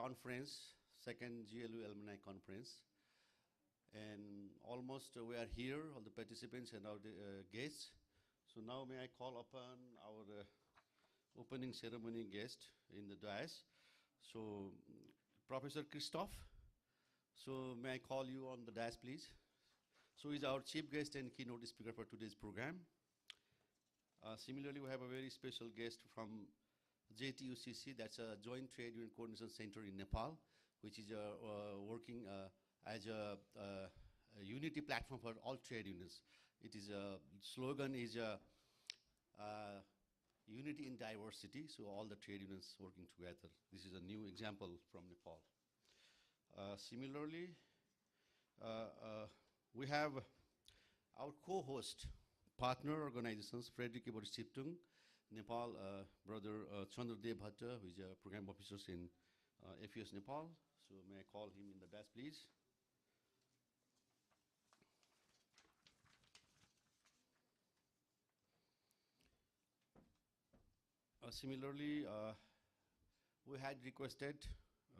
conference, second GLU Alumni Conference. And almost we are here, all the participants and our guests. So now may I call upon our opening ceremony guest in the dais. So Professor Christoph, so may I call you on the dais, please? So he's our chief guest and keynote speaker for today's program. Similarly, we have a very special guest from JTUCC, that's a Joint Trade Union Coordination Center in Nepal, which is working as a unity platform for all trade unions. It is a slogan is unity in diversity, so all the trade unions working together. This is a new example from Nepal. Similarly, we have our co-host, partner organizations, Frederick Ebert Siptung, Nepal, brother Chandradev Bhatta, who is a program officer in FES Nepal. So may I call him in the desk, please? Similarly, we had requested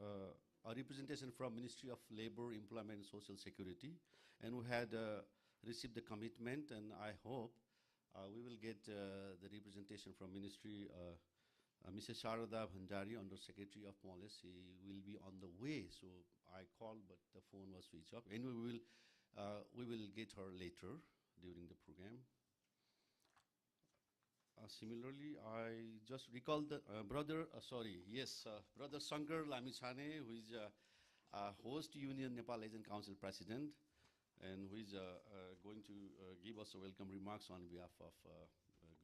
a representation from Ministry of Labor, Employment and Social Security, and we had received the commitment, and I hope we will get the representation from Ministry. Mrs. Sharada Bhandari, Under Secretary of Policy, will be on the way. So I called, but the phone was switched off. Anyway, we will get her later during the program. Similarly, I just recalled the brother Shankar Lamichhane, who is host Union Nepal Agent Council President, and who is going to give us a welcome remarks on behalf of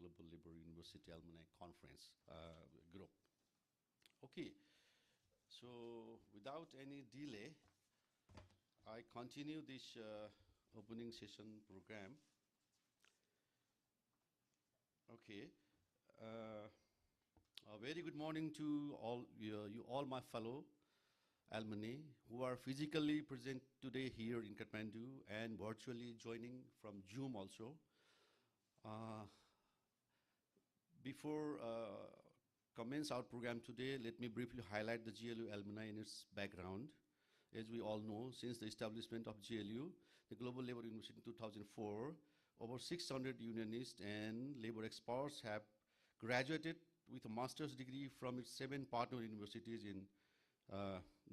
Global Labor University Alumni Conference group. Okay, so without any delay, I continue this opening session program. Okay, a very good morning to all you all my fellow alumni who are physically present today here in Kathmandu and virtually joining from Zoom also. Before commence our program today, let me briefly highlight the GLU alumni and its background. As we all know, since the establishment of GLU, the Global Labor University in 2004, over 600 unionists and labor experts have graduated with a master's degree from its 7 partner universities in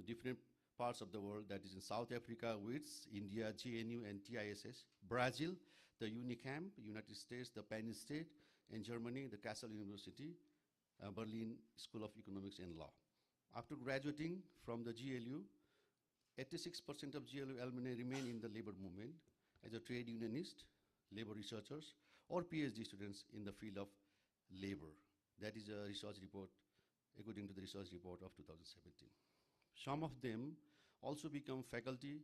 different parts of the world, that is in South Africa, WITS, India, GNU and TISS, Brazil, the UNICAM, United States, the Penn State, and Germany, the Kassel University, Berlin School of Economics and Law. After graduating from the GLU, 86% of GLU alumni remain in the labor movement as a trade unionist, labor researchers, or PhD students in the field of labor. That is a research report, according to the research report of 2017. Some of them also become faculty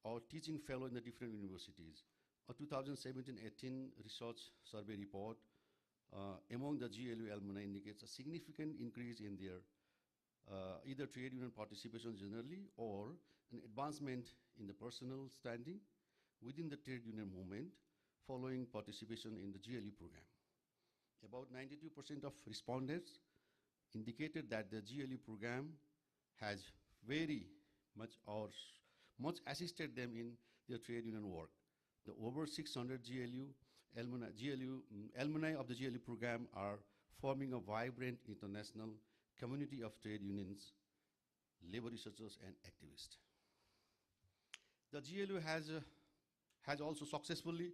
or teaching fellow in the different universities. A 2017-18 research survey report among the GLU alumni indicates a significant increase in their either trade union participation generally or an advancement in the personal standing within the trade union movement following participation in the GLU program. About 92% of respondents indicated that the GLU program has very much or much assisted them in their trade union work. The over 600 alumni of the GLU program are forming a vibrant international community of trade unions, labor researchers, and activists. The GLU has also successfully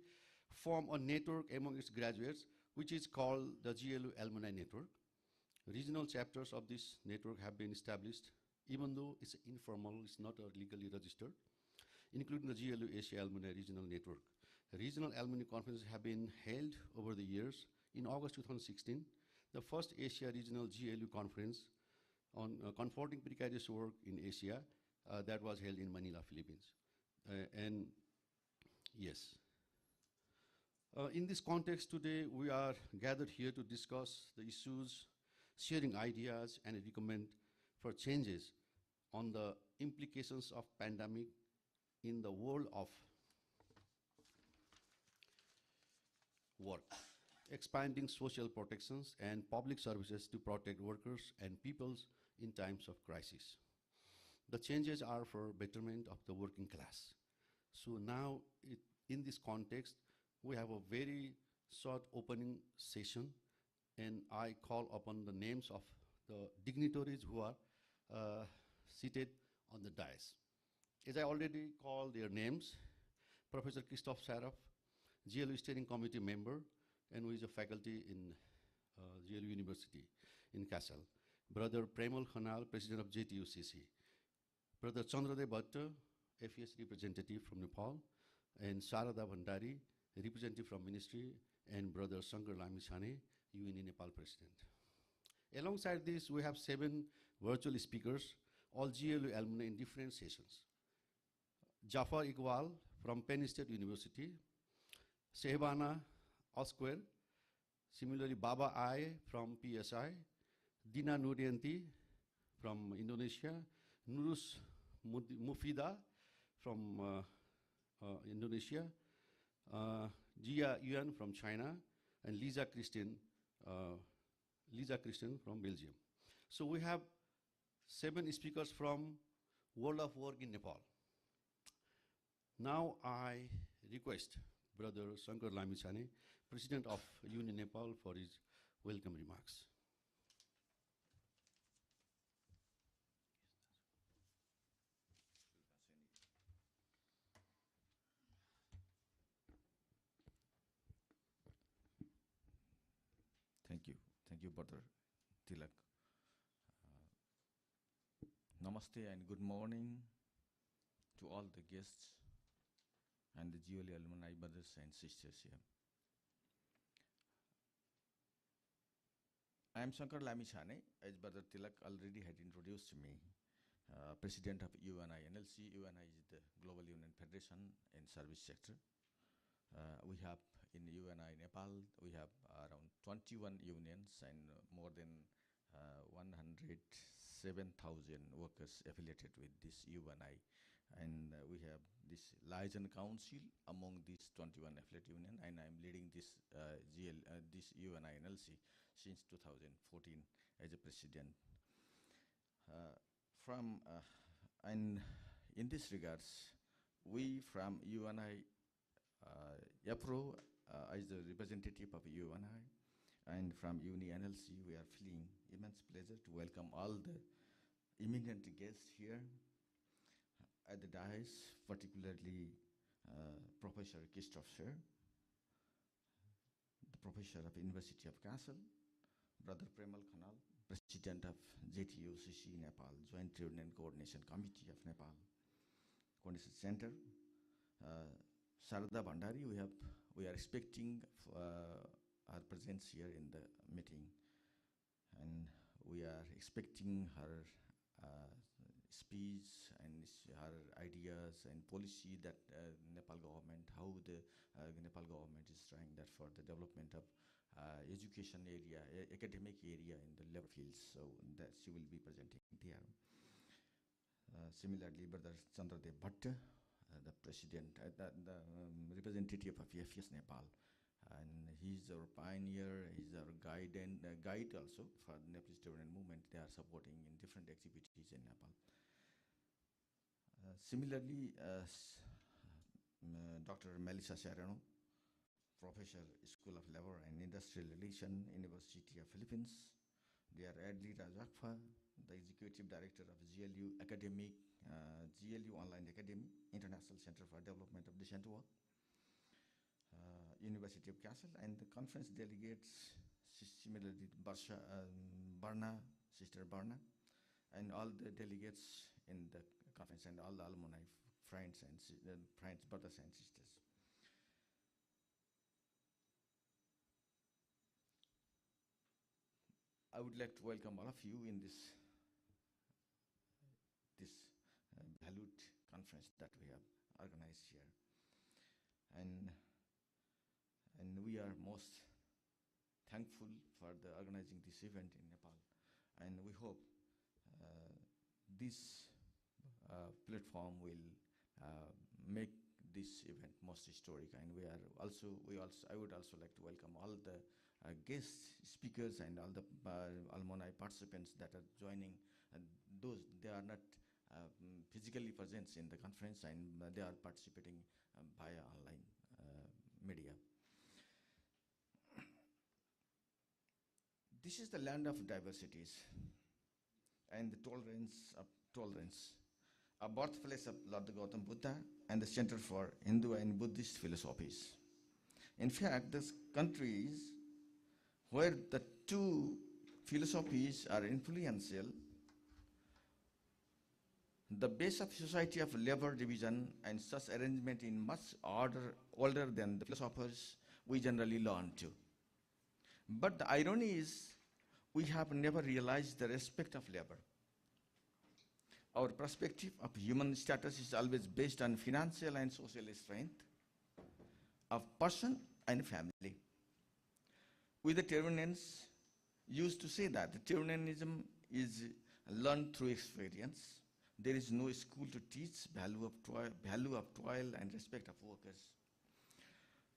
formed a network among its graduates, which is called the GLU Alumni Network. Regional chapters of this network have been established, even though it's informal, it's not legally registered, including the GLU Asia Alumni Regional Network. Regional alumni conferences have been held over the years. In August 2016, the first Asia Regional GLU Conference on comforting precarious work in Asia, that was held in Manila, Philippines. And yes. In this context today, we are gathered here to discuss the issues, sharing ideas, and recommend for changes on the implications of pandemic in the world of work, expanding social protections and public services to protect workers and peoples in times of crisis. The changes are for betterment of the working class. So now, in this context, we have a very short opening session, and I call upon the names of the dignitaries who are seated on the dais. As I already called their names, Professor Christoph Saraf, GLU Steering Committee member, and who is a faculty in GLU University in Kassel. Brother Premal Khanal, President of JTUCC. Brother Chandradev Bhatta, FES representative from Nepal, and Sharada Bhandari, representative from Ministry, and Brother Shankar Lamichhane, UNE Nepal President. Alongside this, we have 7 virtual speakers, all GLU alumni in different sessions. Jafar Iqbal from Penn State University, Shehbana Osquer, similarly Baba Ai from PSI, Dina Nurianti from Indonesia, Nurus Mufida from Indonesia, Jia Yuan from China, and Lisa Christian from Belgium. So we have 7 speakers from World of Work in Nepal. Now I request Brother Shankar Lamichhane, President of UNE Nepal, for his welcome remarks. Thank you, Brother Tilak. Namaste and good morning to all the guests and the GLU alumni brothers and sisters here. I am Shankar Lamichhane, as Brother Tilak already had introduced me, President of UNI NLC. UNI is the Global Union Federation in Service Sector. We have in UNI Nepal, we have around 21 unions and more than 107,000 workers affiliated with this UNI. And we have this liaison council among these 21 affiliate union, and I'm leading this this UNI NLC since 2014 as a president. And in this regards, we from UNI APRO, as the representative of UNI, and from UNI NLC, we are feeling immense pleasure to welcome all the eminent guests here at the dais, particularly Professor Christoph Scher, the Professor of University of Kassel, Brother Premal Khanal, President of JTUCC Nepal, Joint Union Coordination Committee of Nepal, Coordination Center, Sharada Bhandari. We are expecting her presence here in the meeting, and we are expecting her speech and her ideas and policy that Nepal government, how the Nepal government is trying that for the development of education area, academic area in the labor fields. So that she will be presenting there. Similarly, Brother Chandradev Bhatta, the president, the representative of FES Nepal, and he's our pioneer, he's our guide also for the Nepalese development movement. They are supporting in different activities in Nepal. Similarly, Dr. Melissa Serrano, Professor, School of Labor and Industrial Relations, University of Philippines. They are Adli Rajakfa, the Executive Director of GLU Academic, GLU Online Academy, International Center for Development of Decent Work, University of Kassel, and the conference delegates, similarly Barna, Sister Barna, and all the delegates in the conference, and all the alumni, friends, brothers and sisters. I would like to welcome all of you in this valued conference that we have organized here, and we are most thankful for the organizing this event in Nepal, and we hope this platform will make this event most historic. And I would also like to welcome all the guest speakers and all the alumni participants that are joining. And those, they are not physically present in the conference, and they are participating via online media. This is the land of diversities and the tolerance, a birthplace of Lord Gautam Buddha and the center for Hindu and Buddhist philosophies. In fact, this countries where the two philosophies are influential, the base of society of labor division and such arrangement in much older than the philosophers we generally learn to. But the irony is, we have never realized the respect of labor. Our perspective of human status is always based on financial and social strength of person and family. We the Tyrrhenians used to say that the Tyrrhenianism is learned through experience. There is no school to teach value of toil and respect of workers.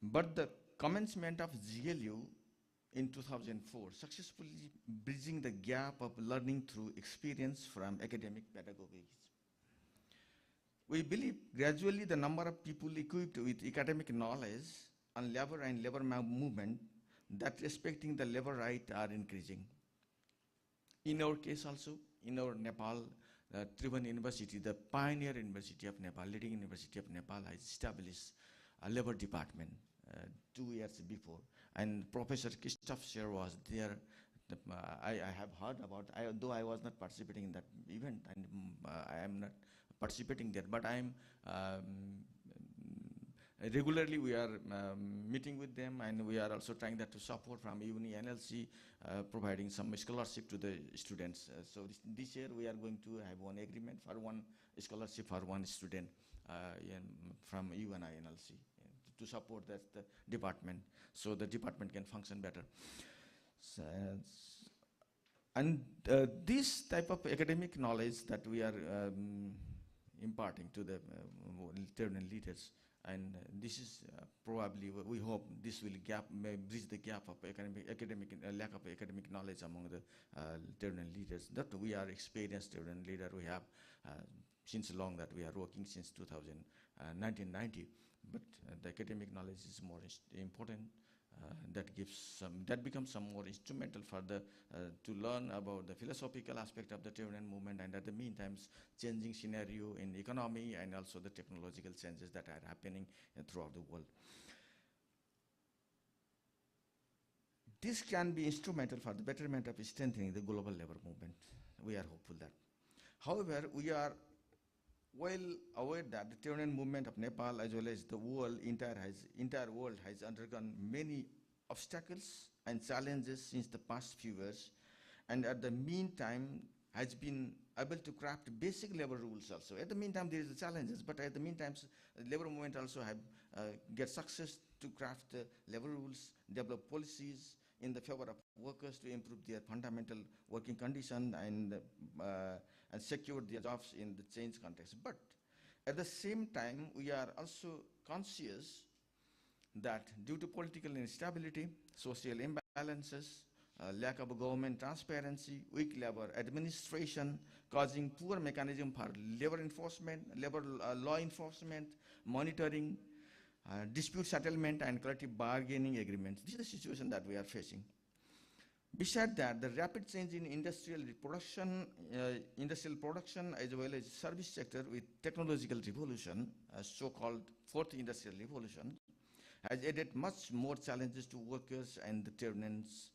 But the commencement of GLU in 2004, successfully bridging the gap of learning through experience from academic pedagogy. We believe gradually the number of people equipped with academic knowledge on labor and labor movement that respecting the labor right are increasing. In our case also, in our Nepal, Tribhuvan University, the pioneer university of Nepal, leading university of Nepal, has established a labor department 2 years before. And Professor Christoph Scher was there. I have heard about, though I was not participating in that event, and I am not participating there, but I am regularly we are meeting with them, and we are also trying that to support from ALUMNI NLC, providing some scholarship to the students. So this year we are going to have one agreement for one scholarship for one student from UNI NLC to support that the department, so the department can function better. So, and this type of academic knowledge that we are imparting to the Tyrrhenian leaders, and this is probably, we hope this will bridge the gap of lack of academic knowledge among the Tyrrhenian leaders. That we are experienced Tyrrhenian leader. We have since long that we are working since 1990, but the academic knowledge is more important. That becomes some more instrumental for the to learn about the philosophical aspect of the Tyrrhenian movement, and at the meantime changing scenario in economy and also the technological changes that are happening throughout the world. This can be instrumental for the betterment of strengthening the global labor movement. We are hopeful that. However, we are well aware that the Tyrrhenian movement of Nepal, as well as the entire world, has undergone many obstacles and challenges since the past few years, and at the meantime has been able to craft basic labor rules also. At the meantime, there is the challenges, but at the meantime, the labor movement also have get success to craft labor rules, develop policies in the favor of workers to improve their fundamental working condition and secure their jobs in the change context. But at the same time, we are also conscious that due to political instability, social imbalances, lack of government transparency, weak labor administration, causing poor mechanism for labor enforcement, law enforcement, monitoring, dispute settlement, and collective bargaining agreements. This is the situation that we are facing. Besides that, the rapid change in industrial production as well as service sector with technological revolution, so-called fourth industrial revolution, has added much more challenges to workers and the Tyrrhenians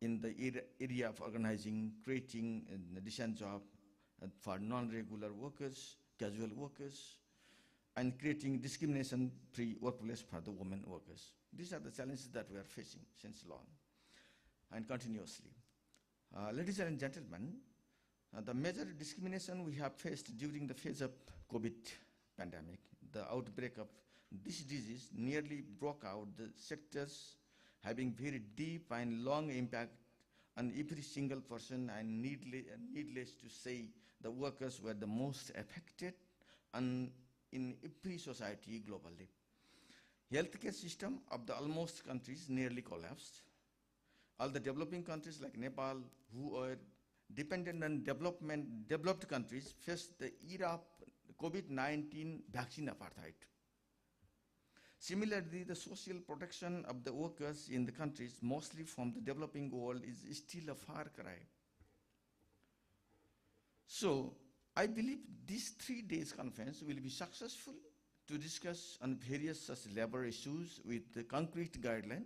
in the area of organizing, creating a decent job for non-regular workers, casual workers, and creating discrimination-free workplace for the women workers. These are the challenges that we are facing since long and continuously. Ladies and gentlemen, the major discrimination we have faced during the phase of COVID pandemic, the outbreak of this disease nearly broke out the sectors having very deep and long impact on every single person, and needless to say, the workers were the most affected and in every society globally. Healthcare system of the almost countries nearly collapsed. All the developing countries like Nepal, who were dependent on developed countries faced the era of COVID-19 vaccine apartheid. Similarly, the social protection of the workers in the countries, mostly from the developing world, is still a far cry. So, I believe this 3 days conference will be successful to discuss on various such labor issues with the concrete guideline,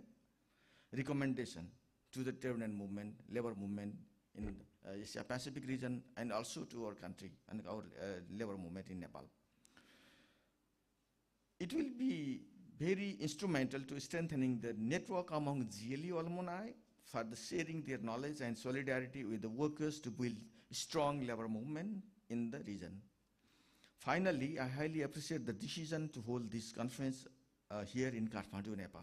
recommendation to the trade and movement, labor movement in Asia Pacific region, and also to our country and our labor movement in Nepal. It will be very instrumental to strengthening the network among GLU alumni for the sharing their knowledge and solidarity with the workers to build strong labor movement in the region. Finally, I highly appreciate the decision to hold this conference here in Kathmandu, Nepal.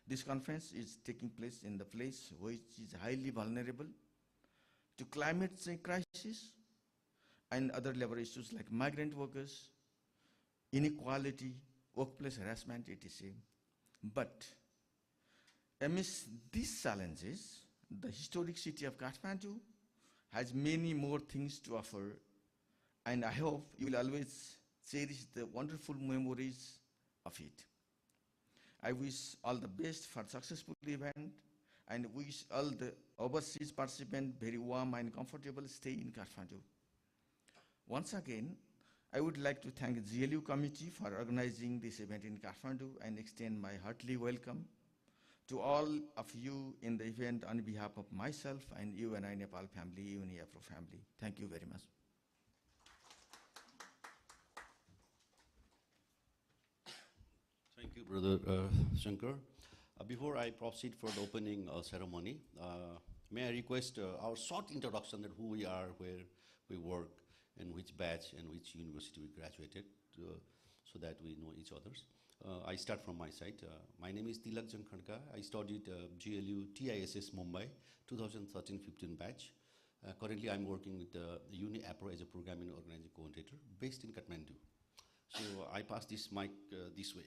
This conference is taking place in the place which is highly vulnerable to climate change crisis and other labor issues like migrant workers, inequality, workplace harassment, etc. But amidst these challenges, the historic city of Kathmandu has many more things to offer, and I hope you will always cherish the wonderful memories of it. I wish all the best for successful event and wish all the overseas participants very warm and comfortable stay in Kathmandu. Once again, I would like to thank the GLU committee for organizing this event in Kathmandu and extend my heartily welcome to all of you in the event on behalf of myself and UNI Nepal family, UNI Afro family. Thank you very much. Thank you, Brother Shankar. Before I proceed for the opening ceremony, may I request our short introduction that who we are, where we work, and which batch and which university we graduated, so that we know each other's. I start from my side. My name is Tilak Jankhanka. I studied GLU TISS Mumbai, 2013-15 batch. Currently, I'm working with Uni APRO as a programming organizing coordinator based in Kathmandu. So I pass this mic this way.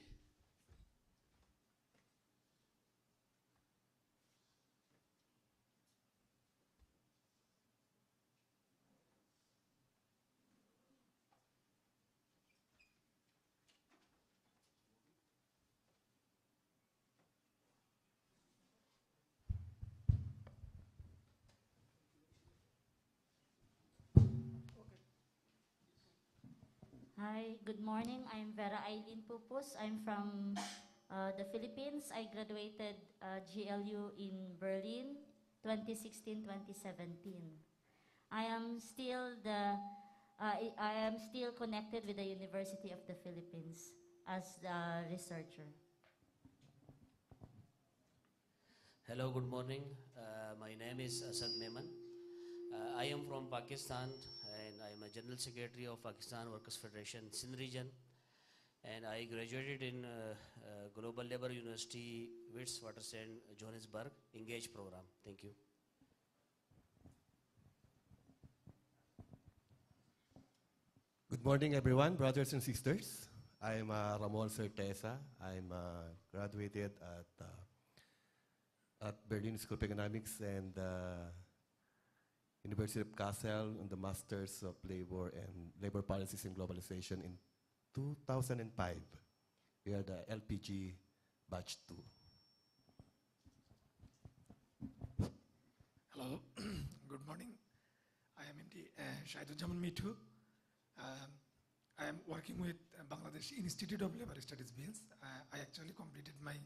Hi, good morning. I'm Vera Eileen Pupus. I'm from the Philippines. I graduated GLU in Berlin, 2016-2017. I am still connected with the University of the Philippines as the researcher. Hello, good morning. My name is Asad Meman. I am from Pakistan and I am a General Secretary of Pakistan Workers Federation, Sindh region. And I graduated in Global Labour University, Witwatersrand, Johannesburg, Engage program. Thank you. Good morning, everyone, brothers and sisters. I'm Ramon Certeza. I'm graduated at Berlin School of Economics and University of Kassel on the Masters of Labor and Labor Policies and Globalization in 2005. We are the LPG Batch 2. Hello, good morning. I am MD Shahiduzzaman Mithu. I am working with Bangladesh Institute of Labor Studies, BILS. I actually completed my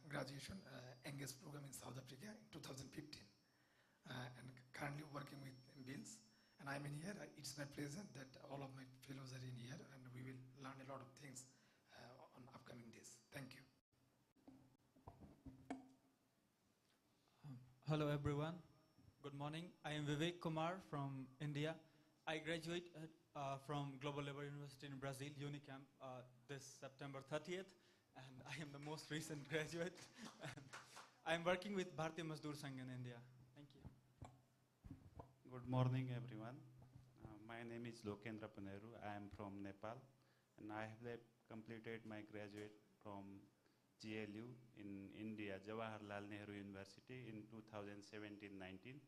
graduation Engage program in South Africa in 2015. And currently working with BILS. And I'm in here. It's my pleasure that all of my fellows are in here and we will learn a lot of things on upcoming days. Thank you. Hello everyone. Good morning. I am Vivek Kumar from India. I graduated from Global Labour University in Brazil, Unicamp, this September 30th, and I am the most recent graduate. I am working with Bharatiya Mazdoor Sangh in India. Thank you. Good morning, everyone. My name is Lokendra Paneru. I am from Nepal, and I have completed my graduate from GLU in India, Jawaharlal Nehru University in 2017-19,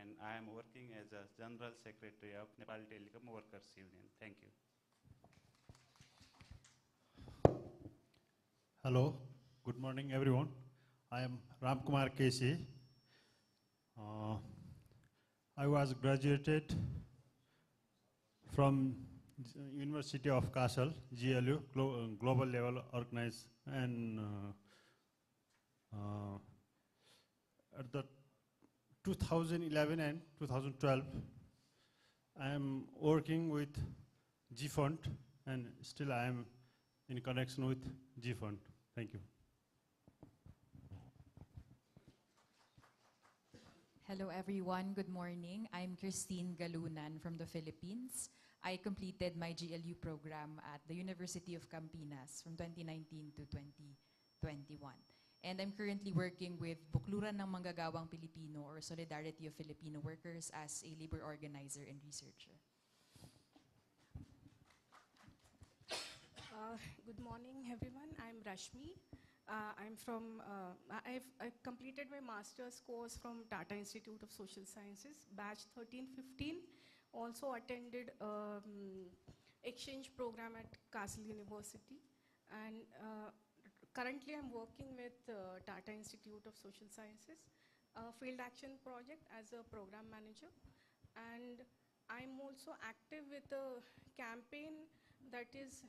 and I am working as a General Secretary of Nepal Telecom Workers Union. Thank you. Hello, good morning everyone. I am Ram Kumar Kesi. I was graduated from University of Kassel, GLU, global level organized, and at the 2011 and 2012, I am working with G Fund, and still I am in connection with G Fund. Thank you. Hello everyone, good morning. I'm Christine Galunan from the Philippines. I completed my GLU program at the University of Campinas from 2019 to 2021. And I'm currently working with Bukluran ng Manggagawang Pilipino, or Solidarity of Filipino Workers, as a labor organizer and researcher. Good morning everyone, I'm Rashmi. I've completed my master's course from Tata Institute of Social Sciences, batch 13-15. Also attended exchange program at Kassel University. And currently I'm working with Tata Institute of Social Sciences, field action project as a program manager. And I'm also active with a campaign that is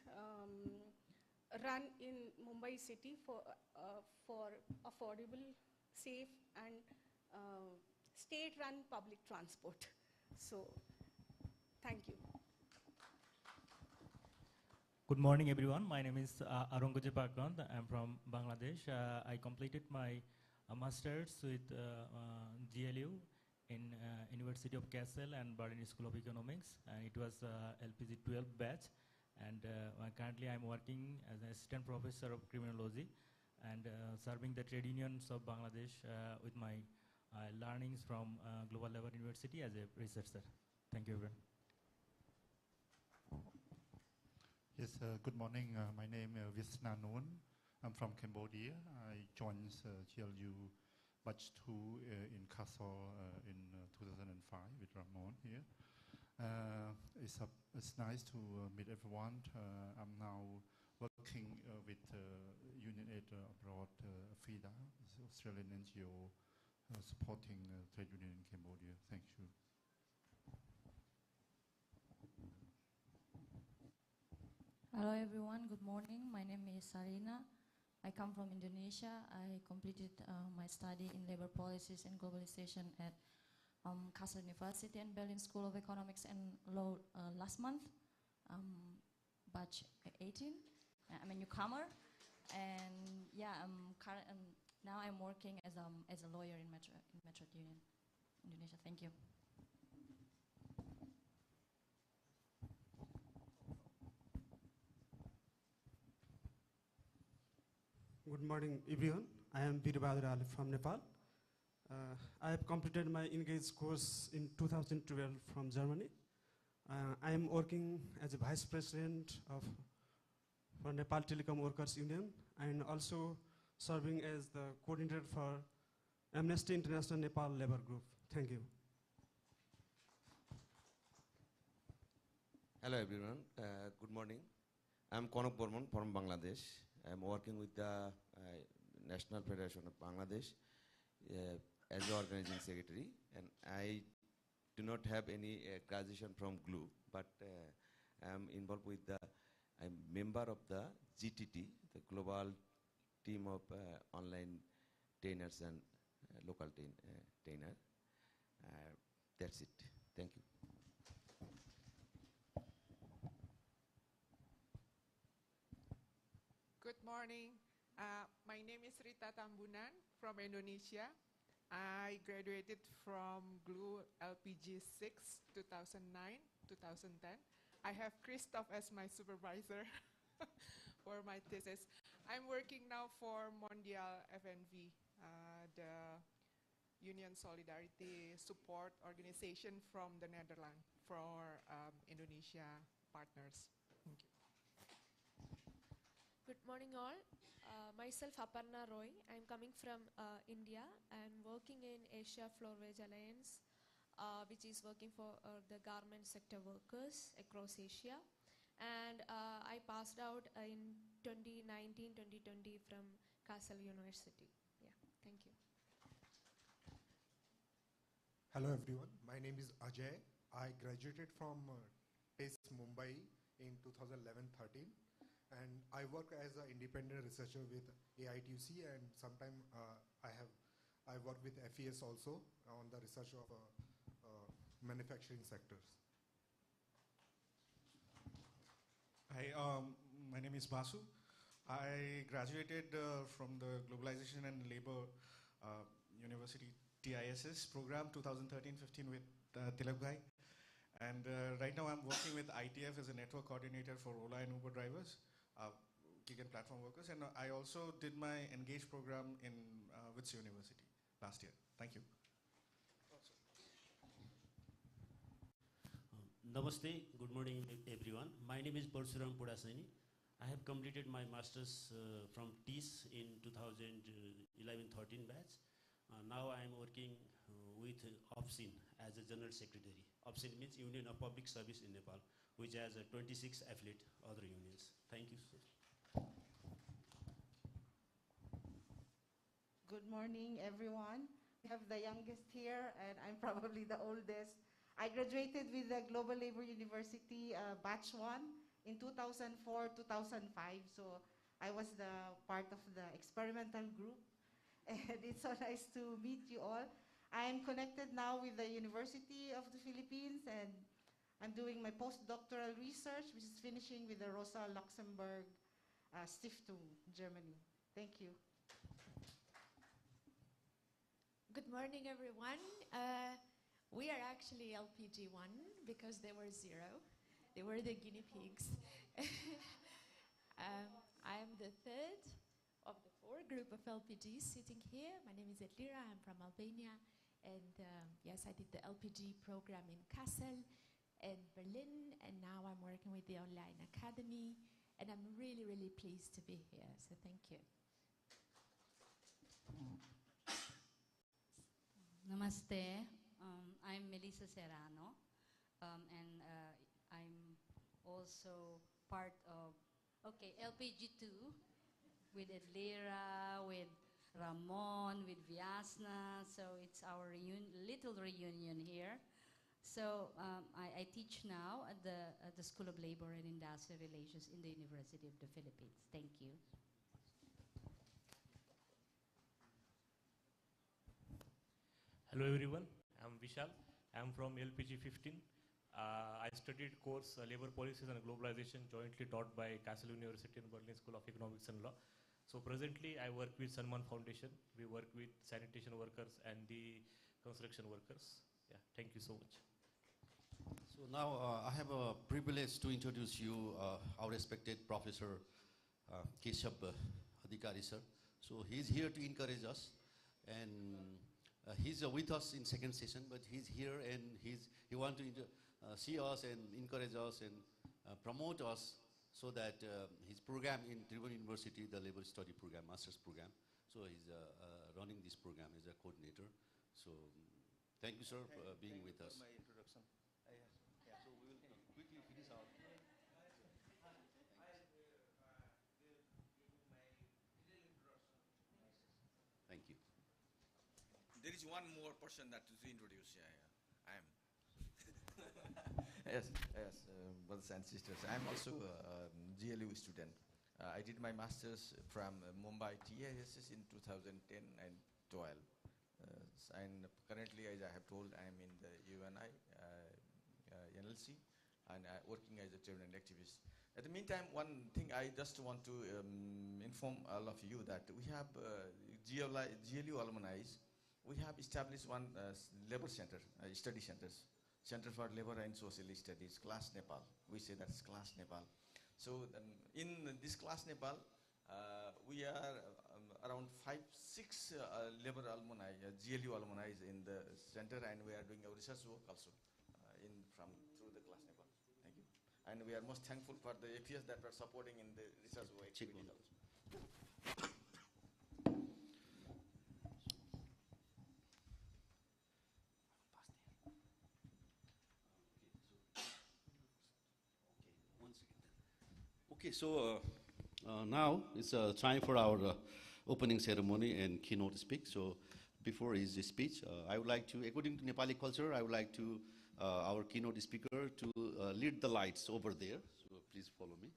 run in Mumbai city for affordable, safe, and state-run public transport. So, thank you. Good morning, everyone. My name is Aurangzeb Akand. I'm from Bangladesh. I completed my master's with GLU in University of Kassel and Berlin School of Economics, and it was LPG 12 batch. And currently I'm working as an assistant professor of criminology and serving the trade unions of Bangladesh with my learnings from Global Labor University as a researcher. Thank you, everyone. Yes, good morning. My name is Visna Noon. I'm from Cambodia. I joined GLU batch 2 in Kassel in 2005 with Ramon here. It's nice to meet everyone. I'm now working with Union Aid Abroad, FIDA, it's an Australian NGO supporting trade union in Cambodia. Thank you. Hello everyone, good morning. My name is Sarina. I come from Indonesia. I completed my study in labor policies and globalization at Kassel University and Berlin School of Economics and Law last month, batch 18. I'm a newcomer, and yeah, now I'm working as a lawyer in Metro Union, Indonesia. Thank you. Good morning, everyone. I am Birbadur Ali from Nepal. I have completed my Engage course in 2012 from Germany. I am working as a vice president for Nepal Telecom Workers Union, and also serving as the coordinator for Amnesty International Nepal Labor Group. Thank you. Hello everyone, good morning. I'm Konok Borman from Bangladesh. I'm working with the National Federation of Bangladesh as the organizing secretary, and I do not have any graduation from GLU, but I'm involved with I'm member of the GTT, the global team of online trainers and local trainer. That's it. Thank you. Good morning. My name is Rita Tambunan from Indonesia. I graduated from GLU LPG 6, 2009, 2010. I have Christoph as my supervisor for my thesis. I'm working now for Mondial FNV, the Union Solidarity Support Organization from the Netherlands for Indonesia partners. Thank you. Good morning all. Myself Aparna Roy. I'm coming from India. I'm working in Asia Floorwage Alliance which is working for the garment sector workers across Asia. And I passed out in 2019-2020 from Kassel University. Yeah, thank you. Hello everyone, my name is Ajay. I graduated from TES Mumbai in 2011-13 and I work as an independent researcher with AITUC and sometimes I work with FES also on the research of manufacturing sectors. Hi, my name is Basu. I graduated from the Globalization and Labor University TISS program 2013-15 with Tilak Bhai. And right now I'm working with ITF as a network coordinator for Ola and Uber drivers, gig and platform workers. And I also did my Engage program in WITS University last year. Thank you. Namaste, good morning everyone. My name is Parsuram Pudasani. I have completed my master's from TIS in 2011-13 batch. Now I am working with OPSIN as a general secretary. OPSIN means Union of Public Service in Nepal, which has 26 affiliate other unions. Thank you, sir. Good morning, everyone. We have the youngest here, and I'm probably the oldest. I graduated with the Global Labor University Batch 1 in 2004-2005. So I was the part of the experimental group. And it's so nice to meet you all. I'm connected now with the University of the Philippines, and I'm doing my postdoctoral research, which is finishing with the Rosa Luxemburg Stiftung, Germany. Thank you. Good morning, everyone. We are actually LPG1 because they were 0. They were the guinea pigs. I am the third of the 4 group of LPGs sitting here. My name is Elira. I'm from Albania. And yes, I did the LPG program in Kassel and Berlin. And now I'm working with the online academy. And I'm really, really pleased to be here. So thank you. Namaste. I'm Melissa Serrano, and I'm also part of, LPG2 with Edlira, with Ramon, with Viasna. So it's our little reunion here. So I teach now at the School of Labor and Industrial Relations in the University of the Philippines. Thank you. Hello everyone, I'm Vishal. I'm from LPG 15. I studied course Labor Policies and Globalization jointly taught by Kassel University and Berlin School of Economics and Law. So presently I work with Sanman Foundation. We work with sanitation workers and the construction workers. Yeah, thank you so much. So now I have a privilege to introduce you our respected Professor Keshav Adhikari sir. So he's here to encourage us, and he's with us in second session, but he's here and he wants to see us and encourage us and promote us so that his program in Tribhuvan University, the labor study program, master's program, so he's running this program as a coordinator. So thank you, sir, for being with us. My introduction. Yeah, so we will quickly finish our. Thank you. There is one more person that is introduced. I am. yes, brothers and sisters. I'm also a GLU student. I did my master's from Mumbai TISS in 2010 and 12. And currently, as I have told, I am in the UNI NLC and working as a trade and activist. At the meantime, one thing I just want to inform all of you that we have GLU alumni. We have established one labor center, study centers, Center for Labor and Social Studies, Class Nepal. We say that's Class Nepal. So in this Class Nepal, we are around 5-6 labor alumni, GLU alumni in the center, and we are doing our research work also through the Class Nepal. Thank you. And we are most thankful for the APS that are supporting in the research work activities also. Okay, so now it's time for our opening ceremony and keynote speak. So before his speech, I would like to, according to Nepali culture, I would like to our keynote speaker to lead the lights over there. So please follow me.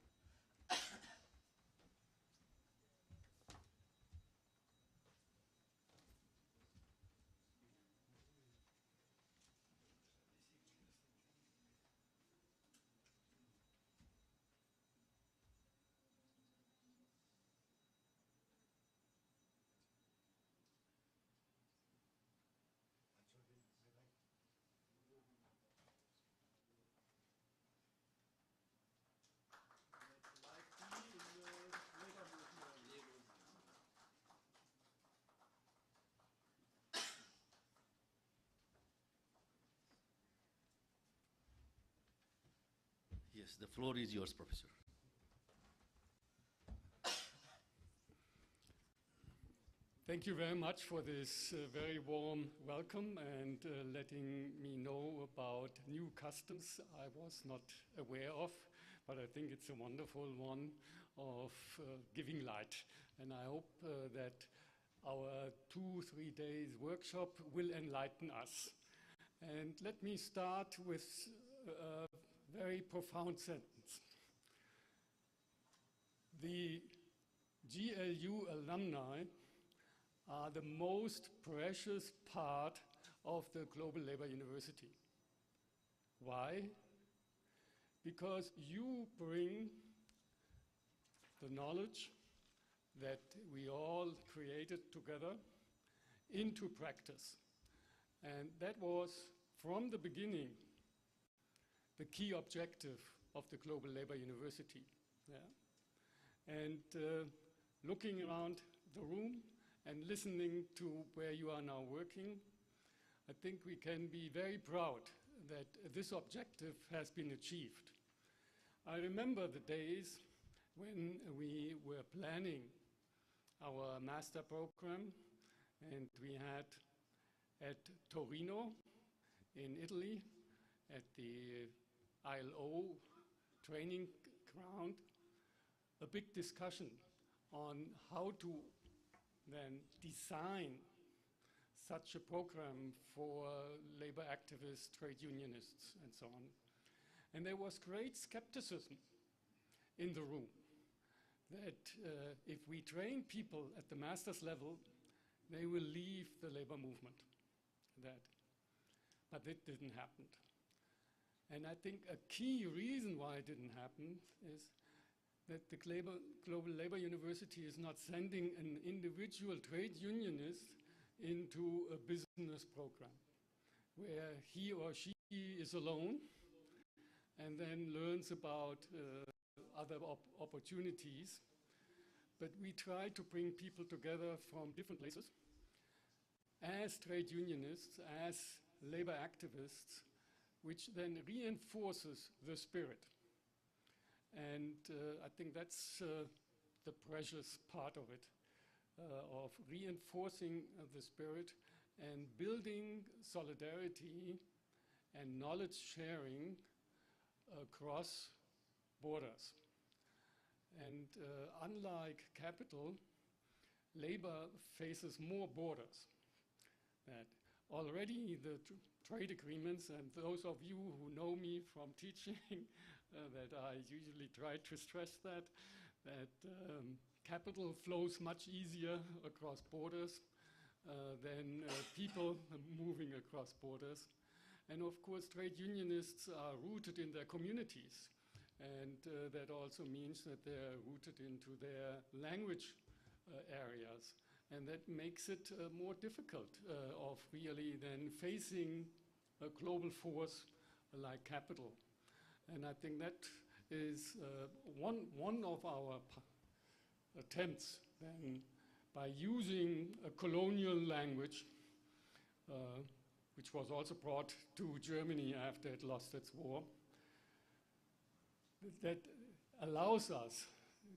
Yes, the floor is yours, Professor. Thank you very much for this very warm welcome and letting me know about new customs I was not aware of, but I think it's a wonderful one of giving light. And I hope that our 2-3 days workshop will enlighten us. And let me start with a very profound sentence. The GLU alumni are the most precious part of the Global Labor University. Why? Because you bring the knowledge that we all created together into practice. And that was, from the beginning, the key objective of the Global Labor University. Yeah? And looking around the room and listening to where you are now working, I think we can be very proud that this objective has been achieved. I remember the days when we were planning our master program, and we had at Torino in Italy, at the ILO training ground, a big discussion on how to then design such a program for labor activists, trade unionists, and so on. And there was great skepticism in the room that if we train people at the master's level, they will leave the labor movement. But it didn't happen. And I think a key reason why it didn't happen is that the Global Labor University is not sending an individual trade unionist into a business program where he or she is alone and then learns about other opportunities. But we try to bring people together from different places as trade unionists, as labor activists, which then reinforces the spirit. And I think that's the precious part of it, of reinforcing the spirit and building solidarity and knowledge sharing across borders. And unlike capital, labor faces more borders. That already the trade agreements, and those of you who know me from teaching, that I usually try to stress that capital flows much easier across borders than people moving across borders. And of course, trade unionists are rooted in their communities. And that also means that they're rooted into their language areas. And that makes it more difficult of really then facing a global force like capital. And I think that is one of our attempts then, by using a colonial language, which was also brought to Germany after it lost its war, that allows us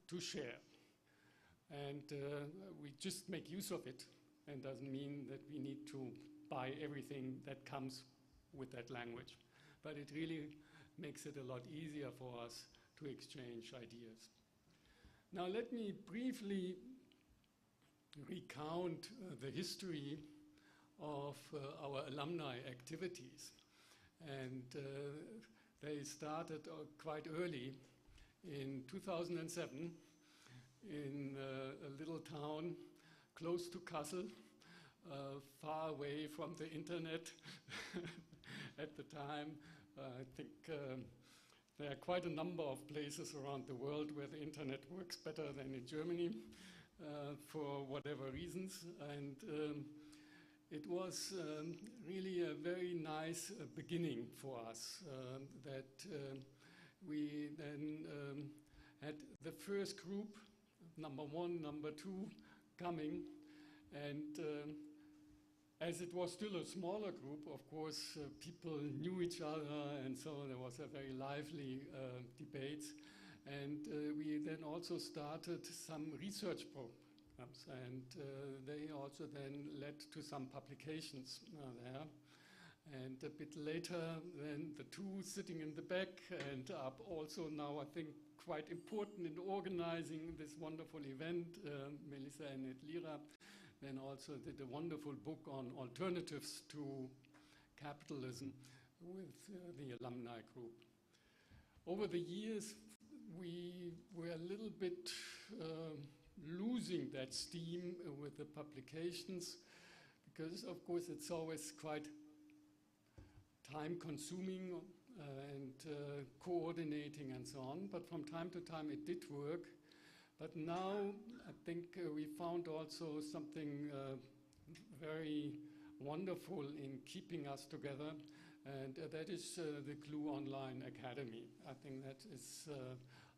to share. And we just make use of it, and doesn't mean that we need to buy everything that comes with that language. But it really makes it a lot easier for us to exchange ideas. Now let me briefly recount the history of our alumni activities. And they started quite early in 2007 in a little town close to Kassel, far away from the internet at the time. I think there are quite a number of places around the world where the internet works better than in Germany for whatever reasons. And it was really a very nice beginning for us that we then had the first group, number 1, number 2, coming. And as it was still a smaller group, of course, people knew each other, and so there was a very lively debate. And we then also started some research programs, and they also then led to some publications there. And a bit later, then the two sitting in the back and up also now, I think, quite important in organizing this wonderful event, Melissa and Edlira, then also did a wonderful book on alternatives to capitalism with the alumni group. Over the years, we were a little bit losing that steam with the publications because, of course, it's always quite time-consuming and coordinating and so on. But from time to time, it did work. But now, I think we found also something very wonderful in keeping us together, and that is the GLU Online Academy. I think that is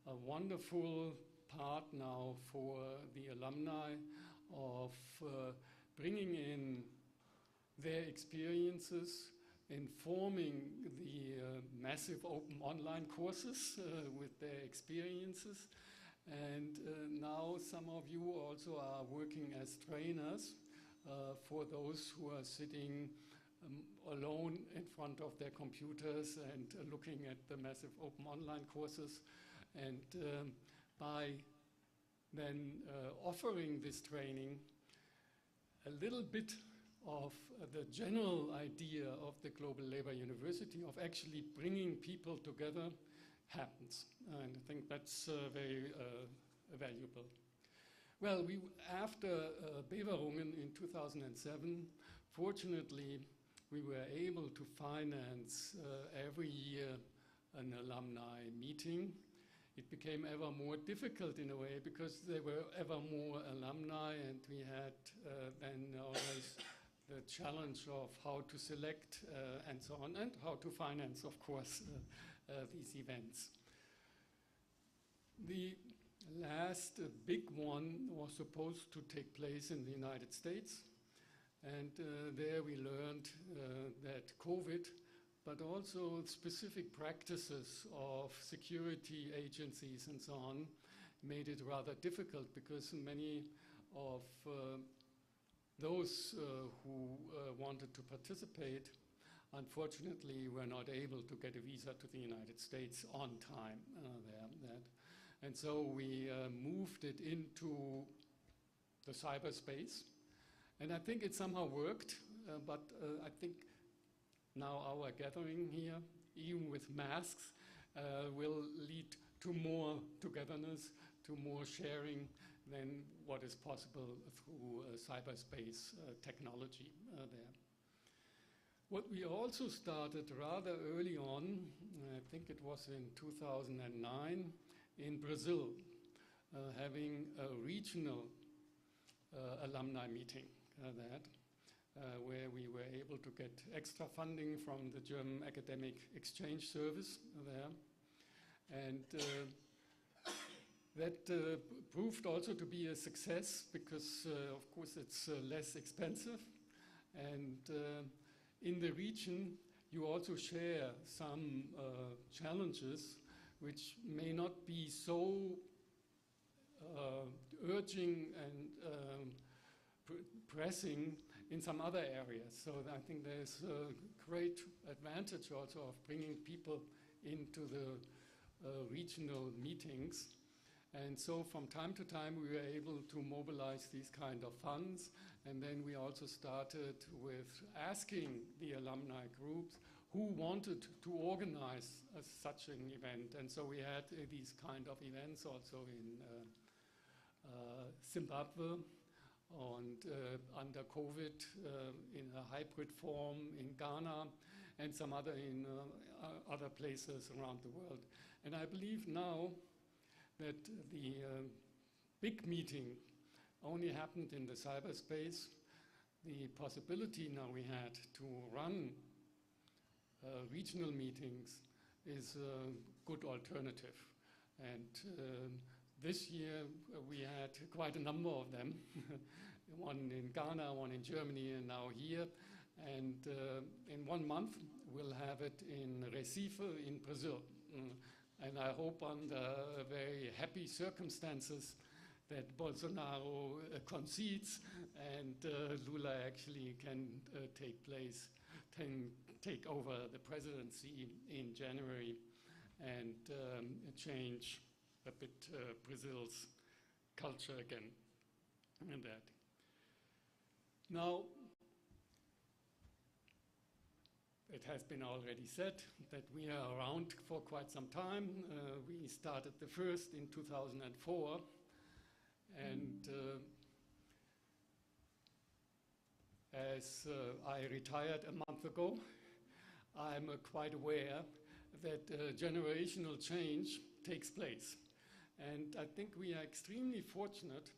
a wonderful part now for the alumni of bringing in their experiences, informing the massive open online courses with their experiences. And now some of you also are working as trainers for those who are sitting alone in front of their computers and looking at the massive open online courses. And by then offering this training, a little bit of the general idea of the Global Labor University of actually bringing people together happens. And I think that's very valuable. Well, after Beverungen in 2007, fortunately, we were able to finance every year an alumni meeting. It became ever more difficult in a way because there were ever more alumni, and we had then always the challenge of how to select and so on, and how to finance, of course, these events. The last big one was supposed to take place in the United States, and there we learned that COVID, but also specific practices of security agencies and so on, made it rather difficult because many of those who wanted to participate, unfortunately, were not able to get a visa to the United States on time there. And so we moved it into the cyberspace. And I think it somehow worked, but I think now our gathering here, even with masks, will lead to more togetherness, to more sharing than what is possible through cyberspace technology there. What we also started rather early on, I think it was in 2009, in Brazil, having a regional alumni meeting where we were able to get extra funding from the German Academic Exchange Service there. And that proved also to be a success because, of course, it's less expensive. And in the region, you also share some challenges which may not be so urging and pressing in some other areas. So I think there's a great advantage also of bringing people into the regional meetings. And so from time to time we were able to mobilize these kind of funds, and then we also started with asking the alumni groups who wanted to organize such an event. And so we had these kind of events also in Zimbabwe, and under COVID in a hybrid form in Ghana, and some other in other places around the world. And I believe now that the big meeting only happened in the cyberspace. The possibility now we had to run regional meetings is a good alternative. And this year we had quite a number of them, one in Ghana, one in Germany, and now here. And in 1 month we'll have it in Recife in Brazil. And I hope under very happy circumstances that Bolsonaro concedes and Lula actually can take over the presidency in January and change a bit Brazil's culture again and that. Now, it has been already said that we are around for quite some time. We started the first in 2004, and as I retired a month ago, I'm quite aware that generational change takes place. And I think we are extremely fortunate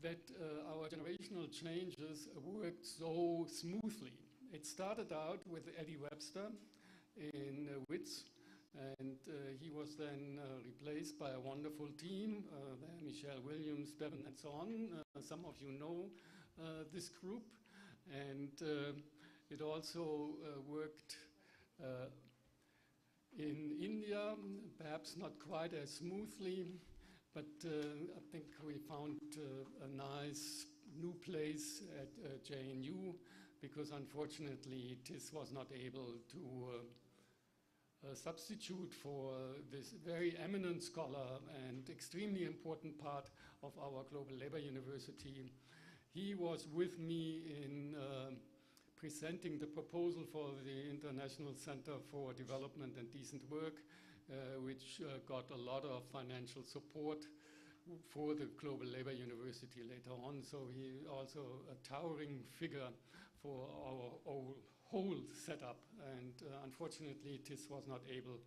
that our generational changes worked so smoothly. It started out with Eddie Webster in WITS, and he was then replaced by a wonderful team, Michelle Williams, Bevan, and so on. Some of you know this group. And it also worked in India, perhaps not quite as smoothly, but I think we found a nice new place at JNU, because unfortunately TIS was not able to substitute for this very eminent scholar and extremely important part of our Global Labor University. He was with me in presenting the proposal for the International Center for Development and Decent Work, which got a lot of financial support for the Global Labor University later on. So he also a towering figure for our whole setup. And unfortunately, TIS was not able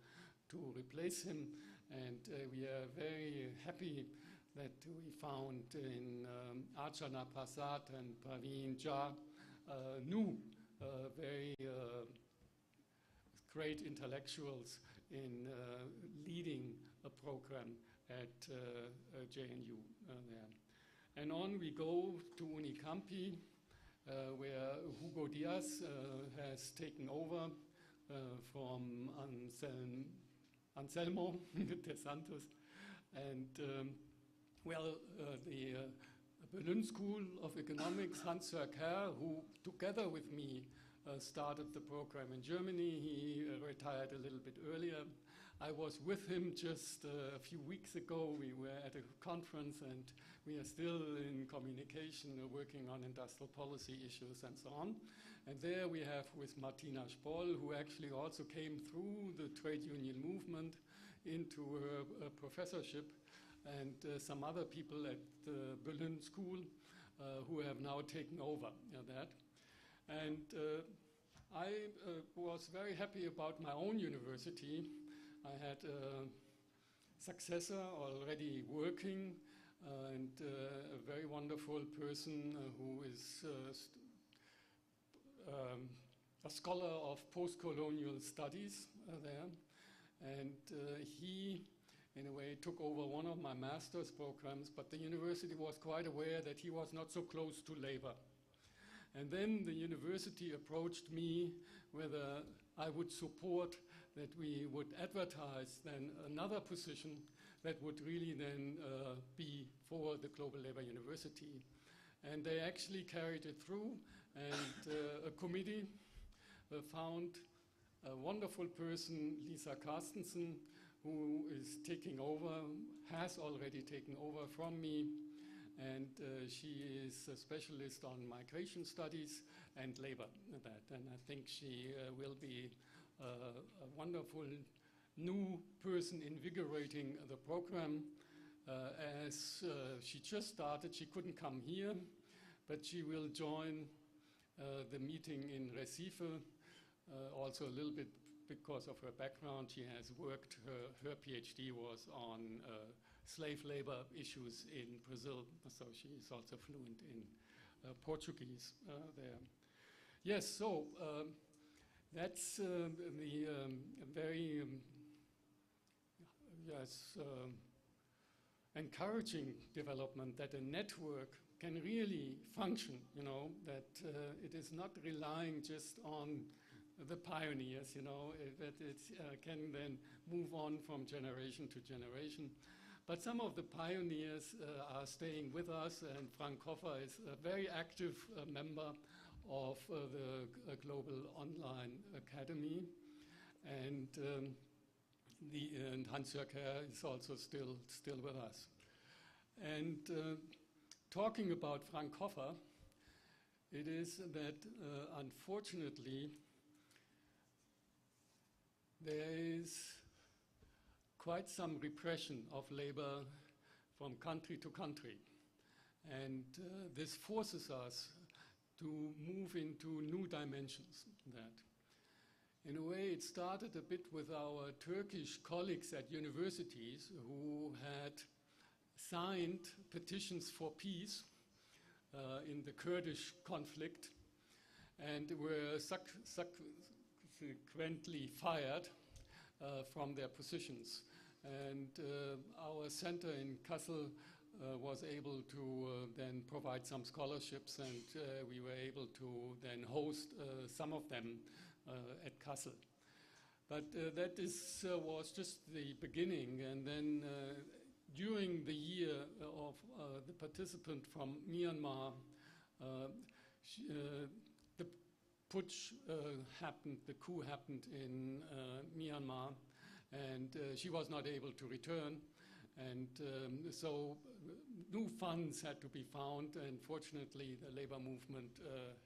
to replace him. And we are very happy that we found in Archana Prasad and Praveen Jha new, very great intellectuals in leading a program at JNU there. And on we go to Unicampi, where Hugo Diaz has taken over from Anselmo de Santos. And the Berlin School of Economics, Hans-Jörg Herr, who together with me started the program in Germany, he retired a little bit earlier. I was with him just a few weeks ago. We were at a conference and we are still in communication, working on industrial policy issues and so on. And there we have with Martina Spoll, who actually also came through the trade union movement into a professorship, and some other people at the Berlin School who have now taken over that. And I was very happy about my own university. I had a successor already working, and a very wonderful person who is a scholar of post-colonial studies there. And he, in a way, took over one of my master's programs, but the university was quite aware that he was not so close to labor. And then the university approached me whether I would support that we would advertise then another position that would really then be for the Global Labor University. And they actually carried it through, and a committee found a wonderful person, Lisa Carstensen, who is taking over, has already taken over from me, and she is a specialist on migration studies and labor. And I think she will be a wonderful new person invigorating the program. As she just started, she couldn't come here, but she will join the meeting in Recife, also a little bit because of her background. She has worked, her PhD was on slave labor issues in Brazil, so she is also fluent in Portuguese there. Yes, so that's the very encouraging development that a network can really function, you know, that it is not relying just on the pioneers, you know, that it can then move on from generation to generation. But some of the pioneers are staying with us, and Frank Hoffer is a very active member of the Global Online Academy, and Hans-Jörg Herr is also still with us. And talking about Frank Hoffer, it is that unfortunately there is quite some repression of labor from country to country. And this forces us to move into new dimensions. That, in a way, it started a bit with our Turkish colleagues at universities who had signed petitions for peace in the Kurdish conflict and were subsequently fired from their positions. And our center in Kassel was able to then provide some scholarships, and we were able to then host some of them at Kassel. But that was just the beginning, and then during the year of the participant from Myanmar, the putsch happened, the coup happened in Myanmar, and she was not able to return. And so new funds had to be found, and fortunately the labor movement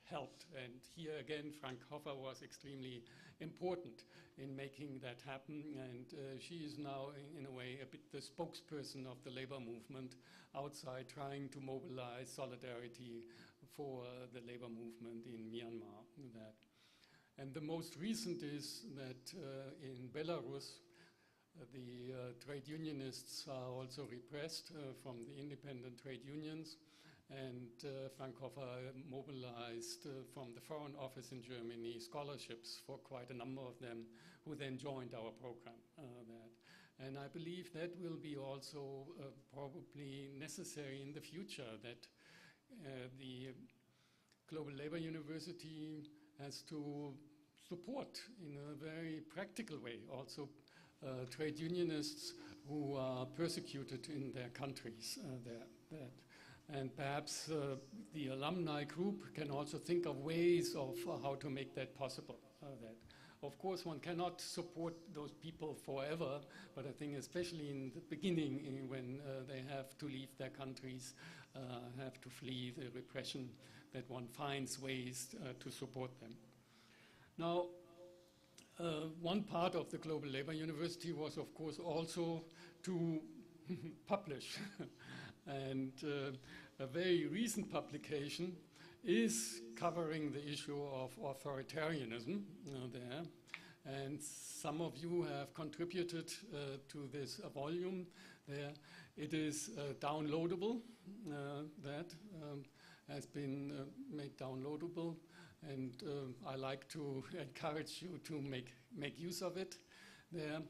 helped. And here again, Frank Hoffer was extremely important in making that happen, and she is now in a way a bit the spokesperson of the labor movement outside, trying to mobilize solidarity for the labor movement in Myanmar. And the most recent is that in Belarus, the trade unionists are also repressed from the independent trade unions, and Frank Hoffer mobilized from the Foreign Office in Germany scholarships for quite a number of them, who then joined our program. And I believe that will be also probably necessary in the future, that the Global Labor University has to support in a very practical way also trade unionists who are persecuted in their countries. And perhaps the alumni group can also think of ways of how to make that possible. Of course, one cannot support those people forever, but I think especially in the beginning, when they have to leave their countries, have to flee the repression, that one finds ways to support them. Now, one part of the Global Labor University was, of course, also to publish. And a very recent publication is covering the issue of authoritarianism there. And some of you have contributed to this volume there. It is downloadable. That has been made downloadable. And I like to encourage you to make use of it there.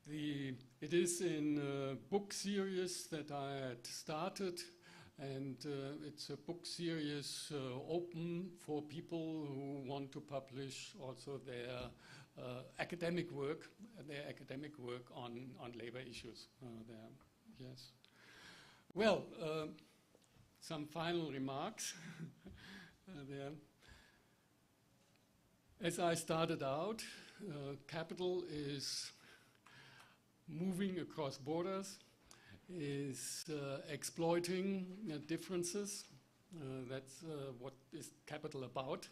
It is in a book series that I had started, and it's a book series open for people who want to publish also their academic work on labor issues there. Yes. Well, some final remarks there. As I started out, capital is moving across borders, is exploiting differences. That's what is capital about,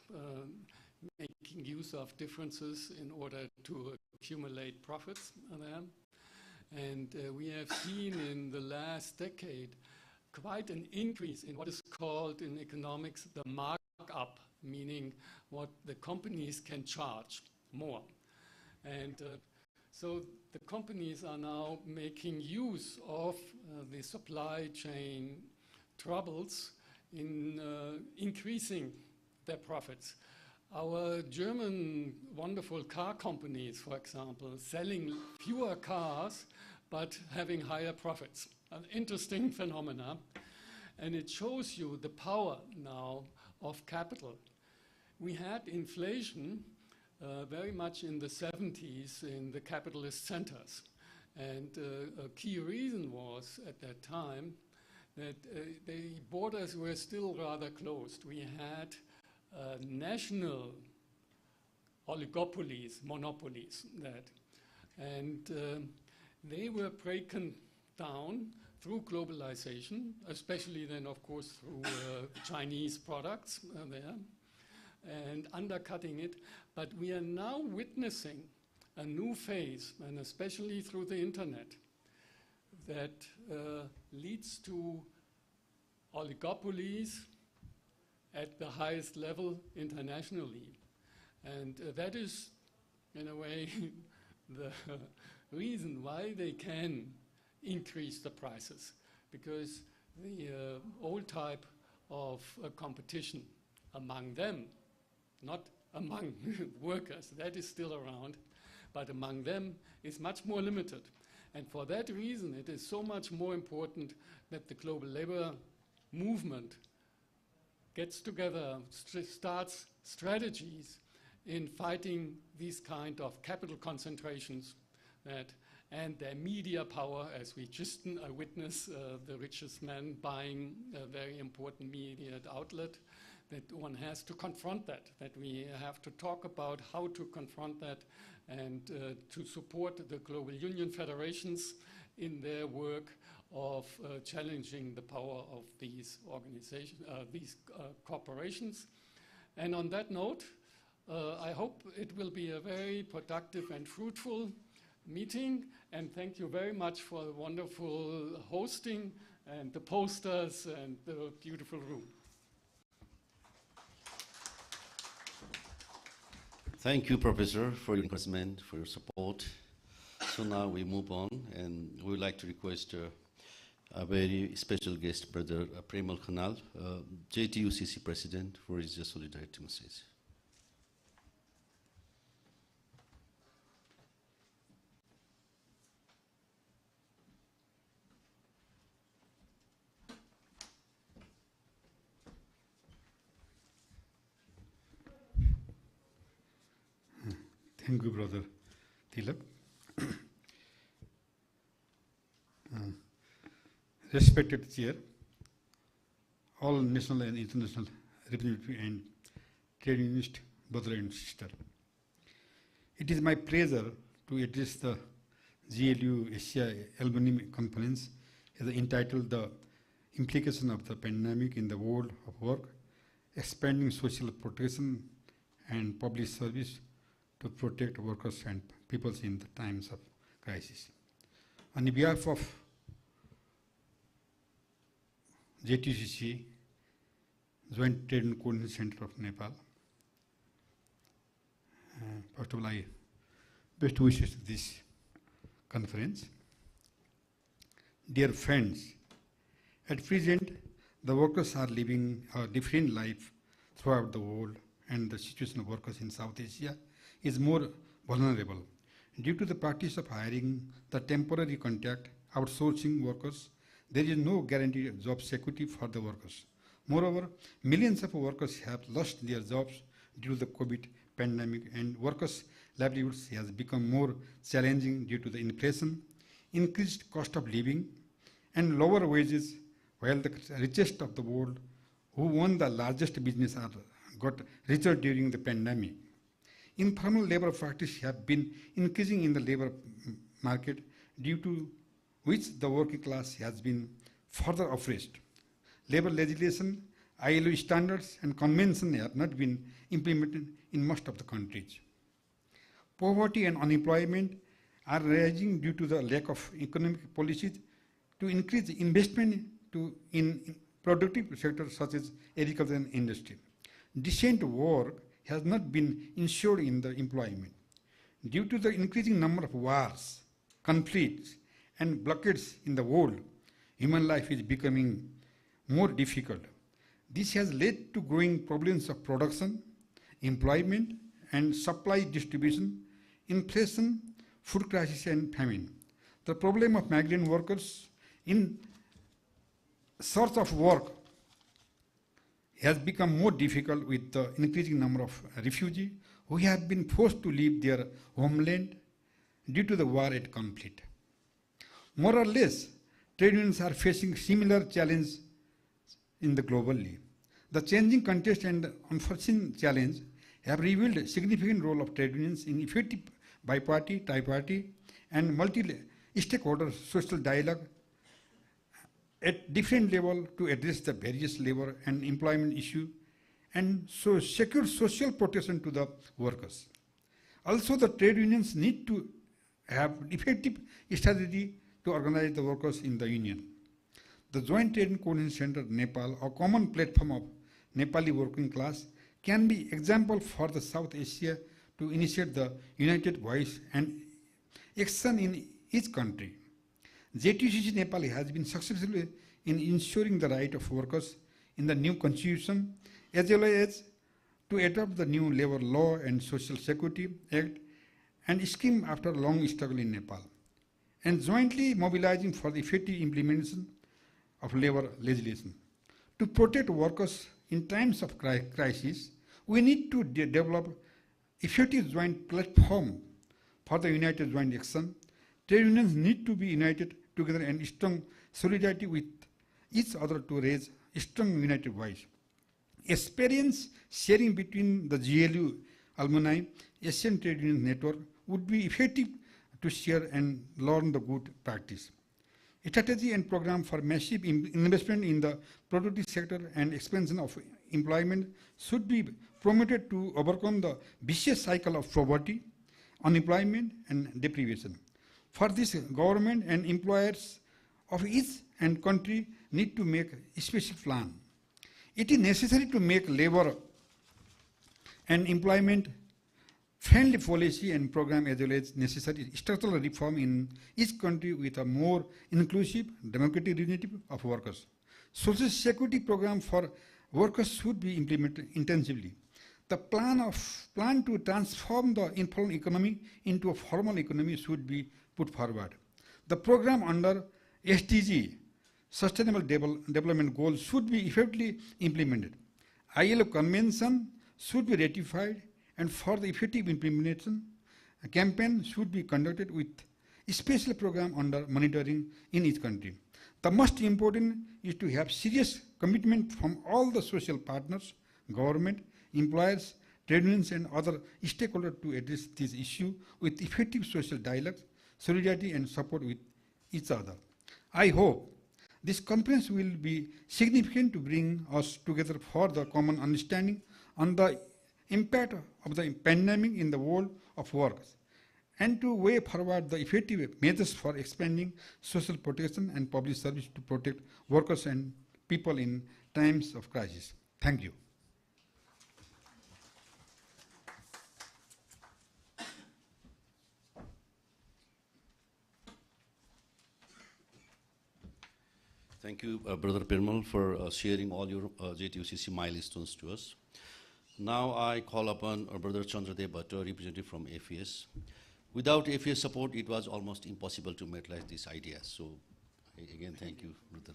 making use of differences in order to accumulate profits there. And we have seen in the last decade quite an increase in what is called in economics the markup, meaning what the companies can charge more. And so the companies are now making use of the supply chain troubles in increasing their profits. Our German wonderful car companies, for example, selling fewer cars but having higher profits. An interesting phenomena. And it shows you the power now of capital. We had inflation very much in the 70s in the capitalist centers. And a key reason was at that time that the borders were still rather closed. We had national oligopolies, monopolies, and they were broken down through globalization, especially then, of course, through Chinese products there, and undercutting it. But we are now witnessing a new phase, and especially through the internet, that leads to oligopolies at the highest level internationally. And that is, in a way, the reason why they can increase the prices, because the old type of competition among them, not among workers, that is still around, but among them is much more limited. And for that reason, it is so much more important that the global labor movement gets together, starts strategies in fighting these kind of capital concentrations and their media power, as we just witness the richest man buying a very important media outlet, that one has to confront that we have to talk about how to confront that and to support the global union federations in their work of challenging the power of these organizations, these corporations. And on that note, I hope it will be a very productive and fruitful meeting, and thank you very much for the wonderful hosting and the posters and the beautiful room. Thank you, Professor, for your encouragement, for your support. So now we move on, and we would like to request a very special guest, Brother Premal Khanal, JTUCC President, for his solidarity message. Thank you, Brother Tilak. Respected Chair, all national and international representatives and trade unionists, brother and sister. It is my pleasure to address the GLU Asia Alumni Conference entitled The Implication of the Pandemic in the World of Work, Expanding Social Protection and Public Service to protect workers and peoples in the times of crisis. On behalf of JTUCC, Joint Trade and Coordination Center of Nepal, first of all, I best wishes to this conference. Dear friends, at present, the workers are living a different life throughout the world, and the situation of workers in South Asia is more vulnerable. Due to the practice of hiring the temporary contract outsourcing workers, there is no guarantee of job security for the workers. Moreover, millions of workers have lost their jobs due to the COVID pandemic, and workers' livelihoods has become more challenging due to the inflation, increased cost of living, and lower wages, while the richest of the world, who own the largest business, are got richer during the pandemic. Informal labor practice have been increasing in the labor market due to which the working class has been further oppressed. Labor legislation, ILO standards and conventions have not been implemented in most of the countries. Poverty and unemployment are rising due to the lack of economic policies to increase investment in productive sectors such as agriculture and industry. Decent work has not been ensured in the employment. Due to the increasing number of wars, conflicts, and blockades in the world, human life is becoming more difficult. This has led to growing problems of production, employment, and supply distribution, inflation, food crisis, and famine. The problem of migrant workers in search of work has become more difficult with the increasing number of refugees who have been forced to leave their homeland due to the war and conflict. More or less, trade unions are facing similar challenges in the globally. The changing context and unforeseen challenge have revealed a significant role of trade unions in effective biparty, triparty, and multi-stakeholder social dialogue at different levels to address the various labor and employment issues and so secure social protection to the workers. Also, the trade unions need to have effective strategy to organize the workers in the union. The Joint Trade and Coordination Center Nepal, a common platform of Nepali working class, can be example for the South Asia to initiate the united voice and action in each country. JTCC Nepal has been successful in ensuring the right of workers in the new constitution as well as to adopt the new labor law and social security act and scheme after long struggle in Nepal, and jointly mobilizing for the effective implementation of labor legislation. To protect workers in times of crisis, we need to develop effective joint platform for the united joint action. Trade unions need to be united together and strong solidarity with each other to raise a strong united voice. Experience sharing between the GLU alumni Asian Trade Union Network would be effective to share and learn the good practice. A strategy and program for massive investment in the productive sector and expansion of employment should be promoted to overcome the vicious cycle of poverty, unemployment, and deprivation. For this, government and employers of each and country need to make a special plan. It is necessary to make labor and employment friendly policy and program as well as necessary structural reform in each country with a more inclusive, democratic unity of workers. Social security program for workers should be implemented intensively. The plan to transform the informal economy into a formal economy should be put forward. The program under SDG, Sustainable Development Goals, should be effectively implemented. ILO Convention should be ratified, and for the effective implementation, a campaign should be conducted with a special program under monitoring in each country. The most important is to have serious commitment from all the social partners, government, employers, trade unions, and other stakeholders to address this issue with effective social dialogue, solidarity, and support with each other. I hope this conference will be significant to bring us together for the common understanding on the impact of the pandemic in the world of work and to way forward the effective measures for expanding social protection and public service to protect workers and people in times of crisis. Thank you. Thank you, Brother Pirmal, for sharing all your JTUCC milestones to us. Now I call upon Brother Chandradev Bhatta, representative from AFS. Without AFS support, it was almost impossible to materialize these ideas. So, again, thank you, brother.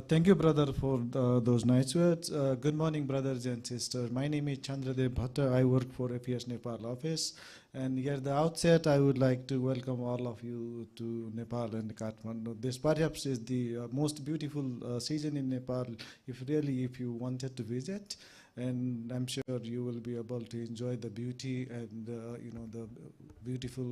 Thank you, brother, for those nice words. Good morning, brothers and sisters. My name is Chandradev Bhatta. I work for AFS Nepal office. And here at the outset, I would like to welcome all of you to Nepal and Kathmandu. This perhaps is the most beautiful season in Nepal, if you wanted to visit. and I'm sure you will be able to enjoy the beauty and the beautiful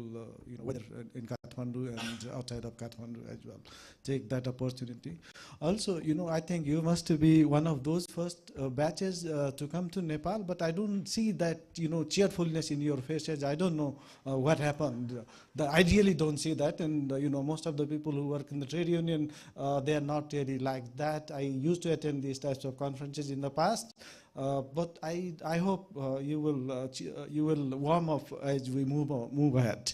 weather in Kathmandu and outside of Kathmandu as well. Take that opportunity. Also, I think you must be one of those first batches to come to Nepal, but I don't see that cheerfulness in your faces. I don't know what happened. I really don't see that, and most of the people who work in the trade union, they are not really like that. I used to attend these types of conferences in the past, but I hope you will warm up as we move ahead.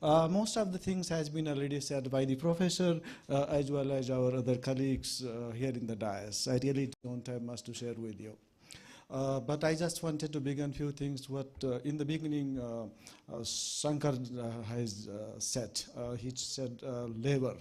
Most of the things has been already said by the professor as well as our other colleagues here in the dais. I really don't have much to share with you. But I just wanted to begin a few things what in the beginning Shankar has said. He said labor.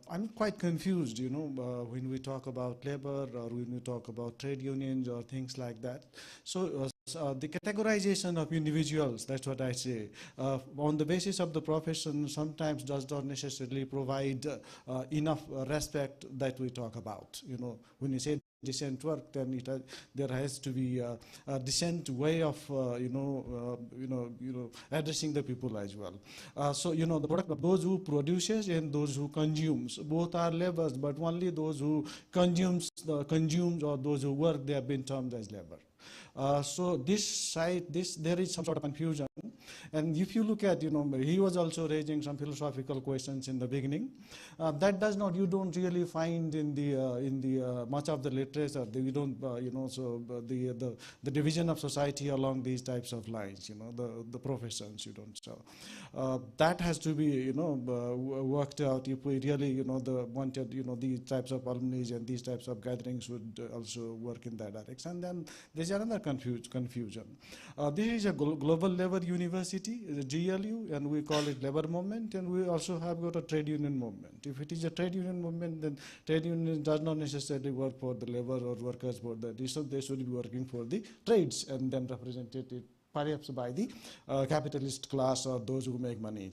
I'm quite confused, when we talk about labor or when we talk about trade unions or things like that. So the categorization of individuals, that's what I say, on the basis of the profession sometimes does not necessarily provide enough respect that we talk about. When you say decent work, then there has to be a decent way of addressing the people as well. So the product of those who produces and those who consumes, both are labors, but only those who consumes or those who work, they have been termed as labor. So there is some sort of confusion. And if you look at, he was also raising some philosophical questions in the beginning. You don't really find in the much of the literature. We don't, the division of society along these types of lines. The professions you don't. So that has to be, worked out. If we really, wanted, these types of alumni and these types of gatherings would also work in that direction. Then there's another confusion. This is a global labor university, the GLU, and we call it labor movement, and we also have got a trade union movement. If it is a trade union movement, then trade union does not necessarily work for the labor or workers for that. They should be working for the trades and then represented perhaps by the capitalist class or those who make money.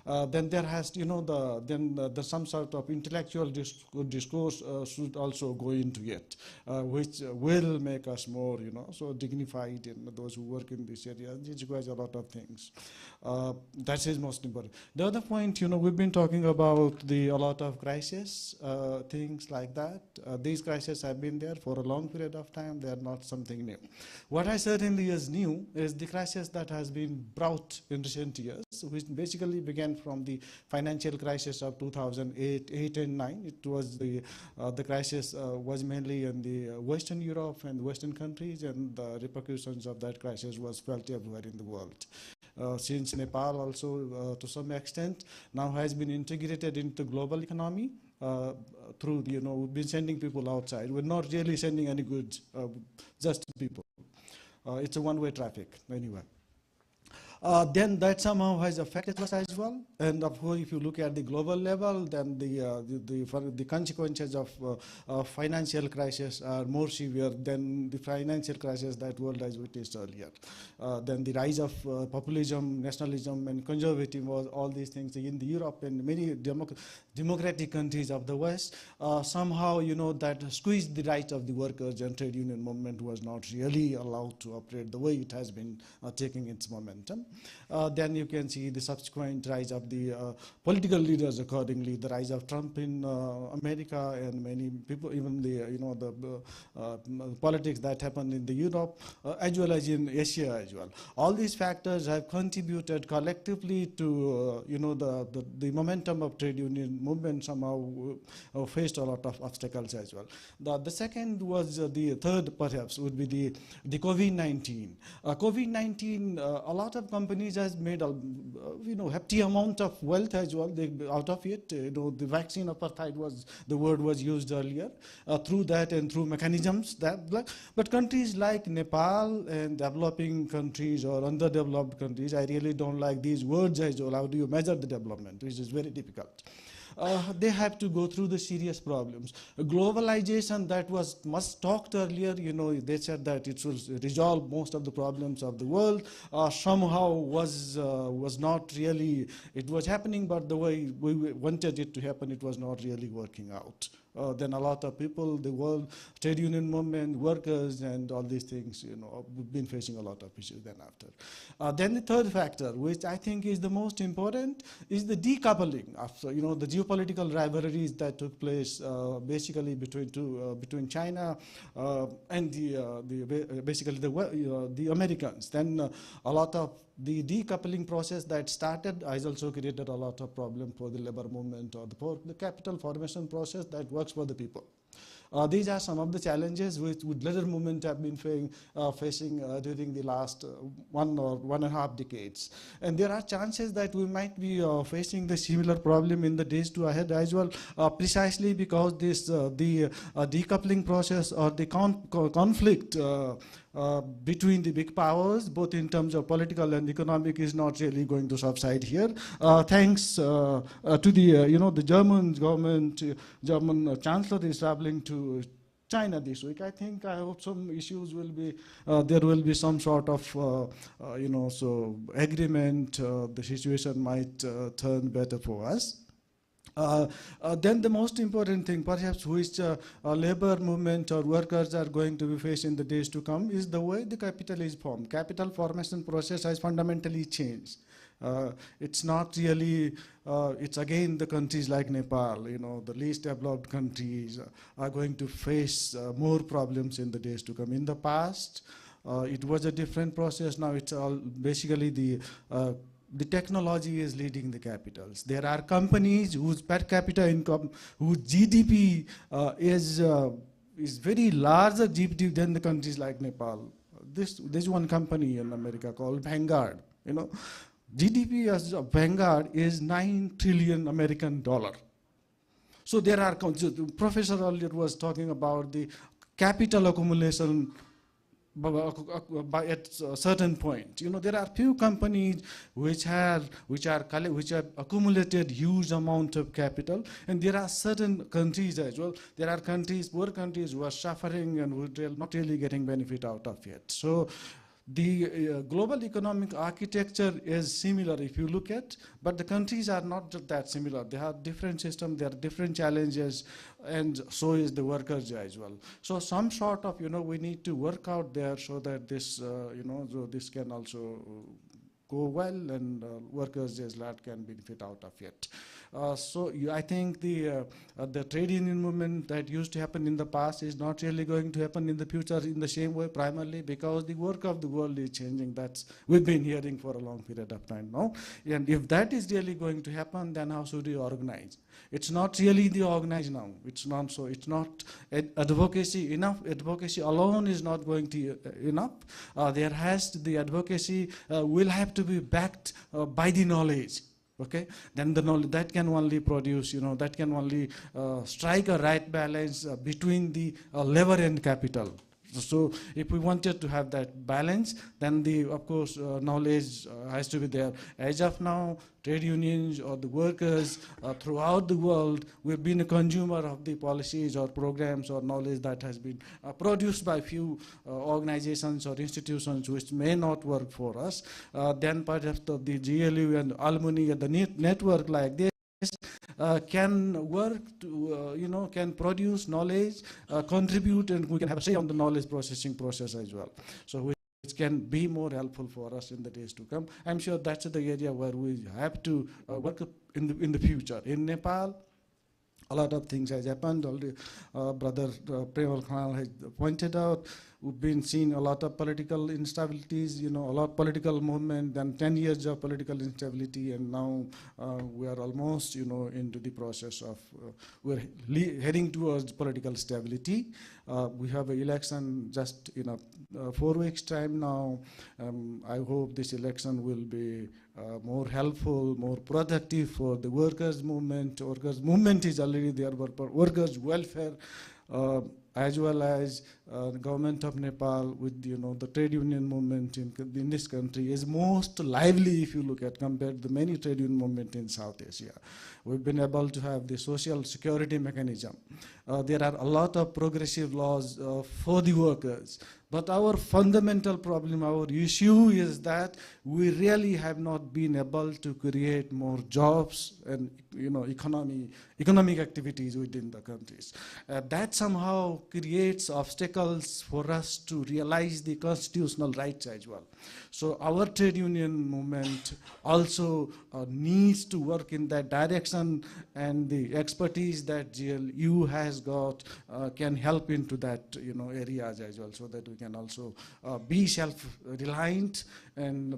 Then there has, some sort of intellectual discourse should also go into it, which will make us more, so dignified in those who work in this area. It requires a lot of things. That is most important. The other point, we've been talking about a lot of crises, things like that. These crises have been there for a long period of time. They are not something new. What I certainly is new is the crisis that has been brought in recent years, which basically began from the financial crisis of 2008 and 9. It was the crisis was mainly in the Western Europe and Western countries, and the repercussions of that crisis was felt everywhere in the world. Since Nepal also, to some extent, now has been integrated into global economy through, we've been sending people outside. We're not really sending any goods, just people. It's a one-way traffic, anyway. Then that somehow has affected us as well. And of course, if you look at the global level, then the consequences of financial crisis are more severe than the financial crisis that world has witnessed earlier. Then the rise of populism, nationalism, and conservatism, all these things in the Europe and many democratic countries of the West, somehow, that squeezed the rights of the workers, and trade union movement was not really allowed to operate the way it has been taking its momentum. Then you can see the subsequent rise of the political leaders accordingly, the rise of Trump in America, and many people, even the politics that happened in the Europe, as well as in Asia as well. All these factors have contributed collectively to, the momentum of trade union movement somehow faced a lot of obstacles as well. The second was, the third perhaps would be the COVID-19. COVID-19, a lot of companies has made a hefty amount of wealth as well. Out of it, the vaccine apartheid was the word was used earlier. Through that and through mechanisms but countries like Nepal and developing countries or underdeveloped countries, I really don't like these words as well. How do you measure the development, which is very difficult. they have to go through the serious problems. Globalization, that was much talked earlier, they said that it will resolve most of the problems of the world. Somehow was not really, it was happening, but the way we wanted it to happen, it was not really working out. Then a lot of people, the world, trade union movement, workers, and all these things, we've been facing a lot of issues then after. Then the third factor, which I think is the most important, is the decoupling of, the geopolitical rivalries that took place basically between China and basically the Americans. Then a lot of the decoupling process that started has also created a lot of problem for the labor movement or the capital formation process that works for the people. These are some of the challenges which labor movement have been facing during the last 1 or 1.5 decades. And there are chances that we might be facing the similar problem in the days to ahead as well, precisely because this the decoupling process or the conflict between the big powers, both in terms of political and economic, is not really going to subside here. Thanks to the German government, German Chancellor is traveling to China this week. I hope some issues will be, there will be some sort of, agreement. The situation might turn better for us. Then the most important thing, perhaps, which labor movement or workers are going to be faced in the days to come, is the way the capital is formed. Capital formation process has fundamentally changed. It's not really, it's again the countries like Nepal, the least developed countries are going to face more problems in the days to come. In the past, it was a different process. Now it's all basically the technology is leading the capitals. There are companies whose per capita income, whose GDP is very larger GDP than the countries like Nepal. There's one company in America called Vanguard. GDP as a Vanguard is $9 trillion American dollar. So there are, Professor earlier was talking about the capital accumulation by at a certain point. There are few companies which have accumulated huge amount of capital, and there are certain countries as well. There are countries, poor countries, who are suffering and who are not really getting benefit out of it. So the global economic architecture is similar if you look at, but the countries are not that similar. They have different systems, there are different challenges, and so is the workers as well. So some sort of, we need to work out there so that this, so this can also go well, and workers as lot can benefit out of it. I think the trade union movement that used to happen in the past is not really going to happen in the future in the same way, primarily because the work of the world is changing. That's we've been hearing for a long period of time now. And if that is really going to happen, then how should we organize? It's not really the organized now. It's not so. It's not advocacy enough. Advocacy alone is not going to enough. There has to, the advocacy will have to be backed by the knowledge. Okay, then the knowledge that can only produce, that can only strike a right balance between the labor and capital. So if we wanted to have that balance, then of course, knowledge has to be there. As of now, trade unions or the workers throughout the world, we've been a consumer of the policies or programs or knowledge that has been produced by few organizations or institutions which may not work for us. Then perhaps the GLU and ALUMNI and the network like this can work to, can produce knowledge, contribute, and we can have a say on the knowledge processing process as well. So which can be more helpful for us in the days to come. I'm sure that's the area where we have to work in the future. In Nepal, a lot of things has happened. Already, Brother Premal Khanal has pointed out. We've been seeing a lot of political instabilities, a lot of political movement, then 10 years of political instability, and now we are almost, into the process of, we're heading towards political stability. We have an election just in 4 weeks' time now. I hope this election will be more helpful, more productive for the workers' movement. Workers' movement is already there, but for workers' welfare, as well as the government of Nepal with the trade union movement in this country is most lively if you look at compared to the many trade union movement in South Asia. We've been able to have the social security mechanism. There are a lot of progressive laws for the workers. But our fundamental problem, our issue is that we really have not been able to create more jobs and economic activities within the countries. That somehow creates obstacles for us to realize the constitutional rights as well. So our trade union movement also needs to work in that direction, and the expertise that GLU has got can help into that areas as well, so that we can also be self-reliant and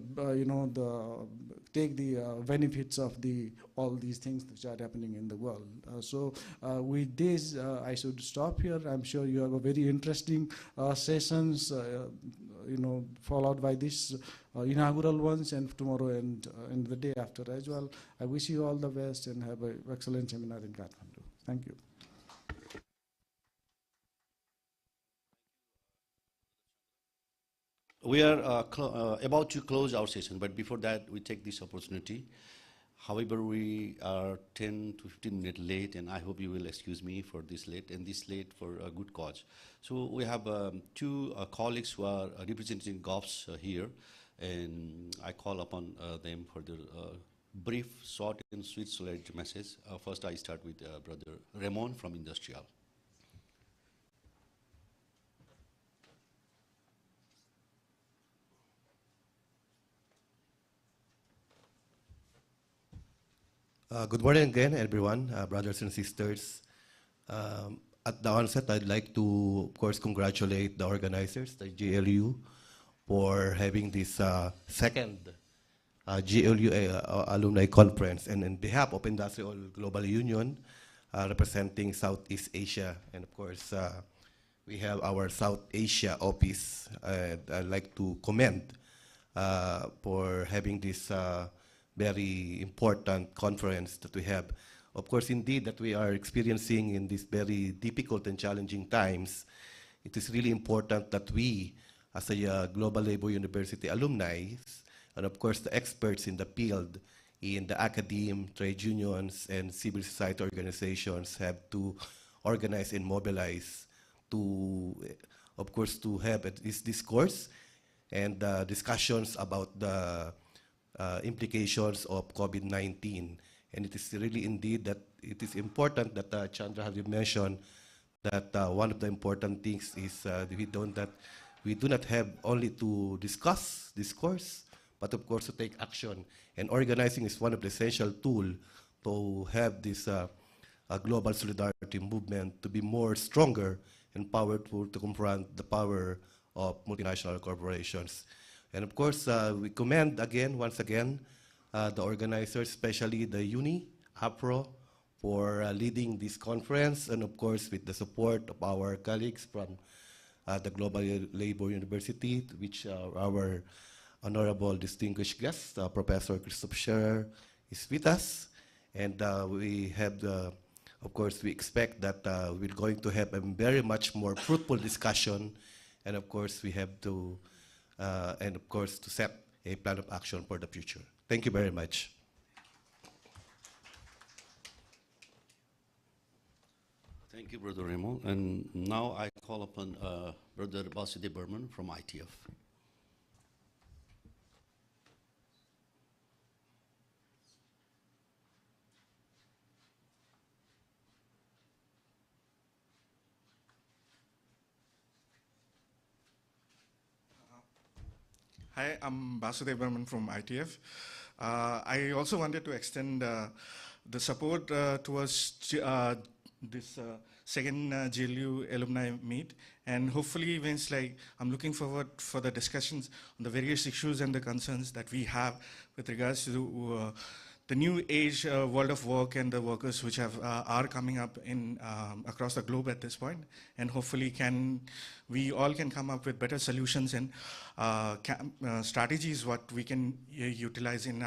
take the benefits of all these things which are happening in the world. So with this, I should stop here. I'm sure you have a very interesting sessions, followed by this inaugural ones, and tomorrow and the day after as well. I wish you all the best and have an excellent seminar in Kathmandu. Thank you. We are about to close our session, but before that, we take this opportunity. However, we are 10 to 15 minutes late, and I hope you will excuse me for this late, and this late for a good cause. So we have two colleagues who are representing GOVs here, and I call upon them for their brief, short, and sweet solidarity message. First, I start with Brother Ramon from Industrial. Good morning again, everyone, brothers and sisters. At the onset, I'd like to, of course, congratulate the organizers, the GLU, for having this second GLU Alumni Conference. And on behalf of Industrial Global Union, representing Southeast Asia, and of course, we have our South Asia office. I'd like to commend for having this very important conference that we have. Of course, indeed, that we are experiencing in these very difficult and challenging times, it is really important that we, as a Global Labor University alumni, and of course the experts in the field, in the academe, trade unions, and civil society organizations, have to organize and mobilize to, of course, to have this discourse and discussions about the implications of COVID-19. And it is really indeed that it is important that Chandra has mentioned that one of the important things is we do not have only to discourse, but of course to take action. And organizing is one of the essential tools to have this global solidarity movement to be more stronger and powerful to confront the power of multinational corporations. And of course, we commend once again, the organizers, especially the UNI, APRO, for leading this conference, and of course with the support of our colleagues from the Global Labor University, which our honorable distinguished guest, Professor Christoph Scherer, is with us. And we have of course, we expect that we're going to have a very much more fruitful discussion, and of course we have to and of course to set a plan of action for the future. Thank you very much. Thank you, Brother Remo. And now I call upon Brother Basudeb Burman from ITF. Hi, I'm Basudeb Burman from ITF. I also wanted to extend the support towards this second GLU alumni meet, and hopefully I'm looking forward for the discussions on the various issues and the concerns that we have with regards to the new age world of work and the workers which are coming up in across the globe at this point, and hopefully we all can come up with better solutions and strategies what we can utilize in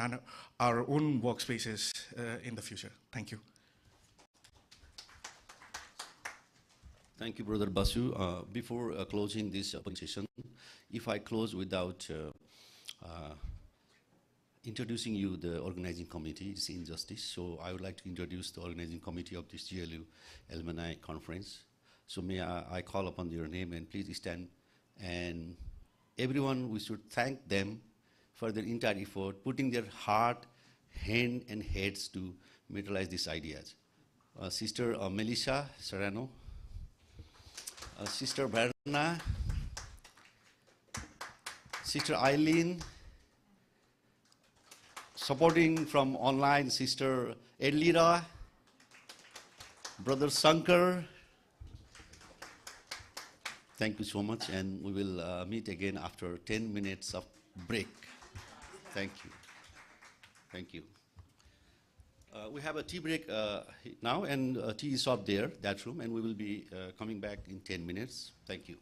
our own workspaces in the future. Thank you. Thank you, Brother Basu. Before closing this session, if I close without introducing you the organizing committee. It's injustice. So I would like to introduce the organizing committee of this GLU Alumni Conference. So may I call upon your name and please stand. And everyone, we should thank them for their entire effort, putting their heart, hand, and heads to materialize these ideas. Sister Melissa Serrano, Sister Berna, Sister Eileen, supporting from online, Sister Elira, Brother Sankar. Thank you so much, and we will meet again after 10 minutes of break. Thank you. Thank you. We have a tea break now, and tea is up there, that room, and we will be coming back in 10 minutes. Thank you.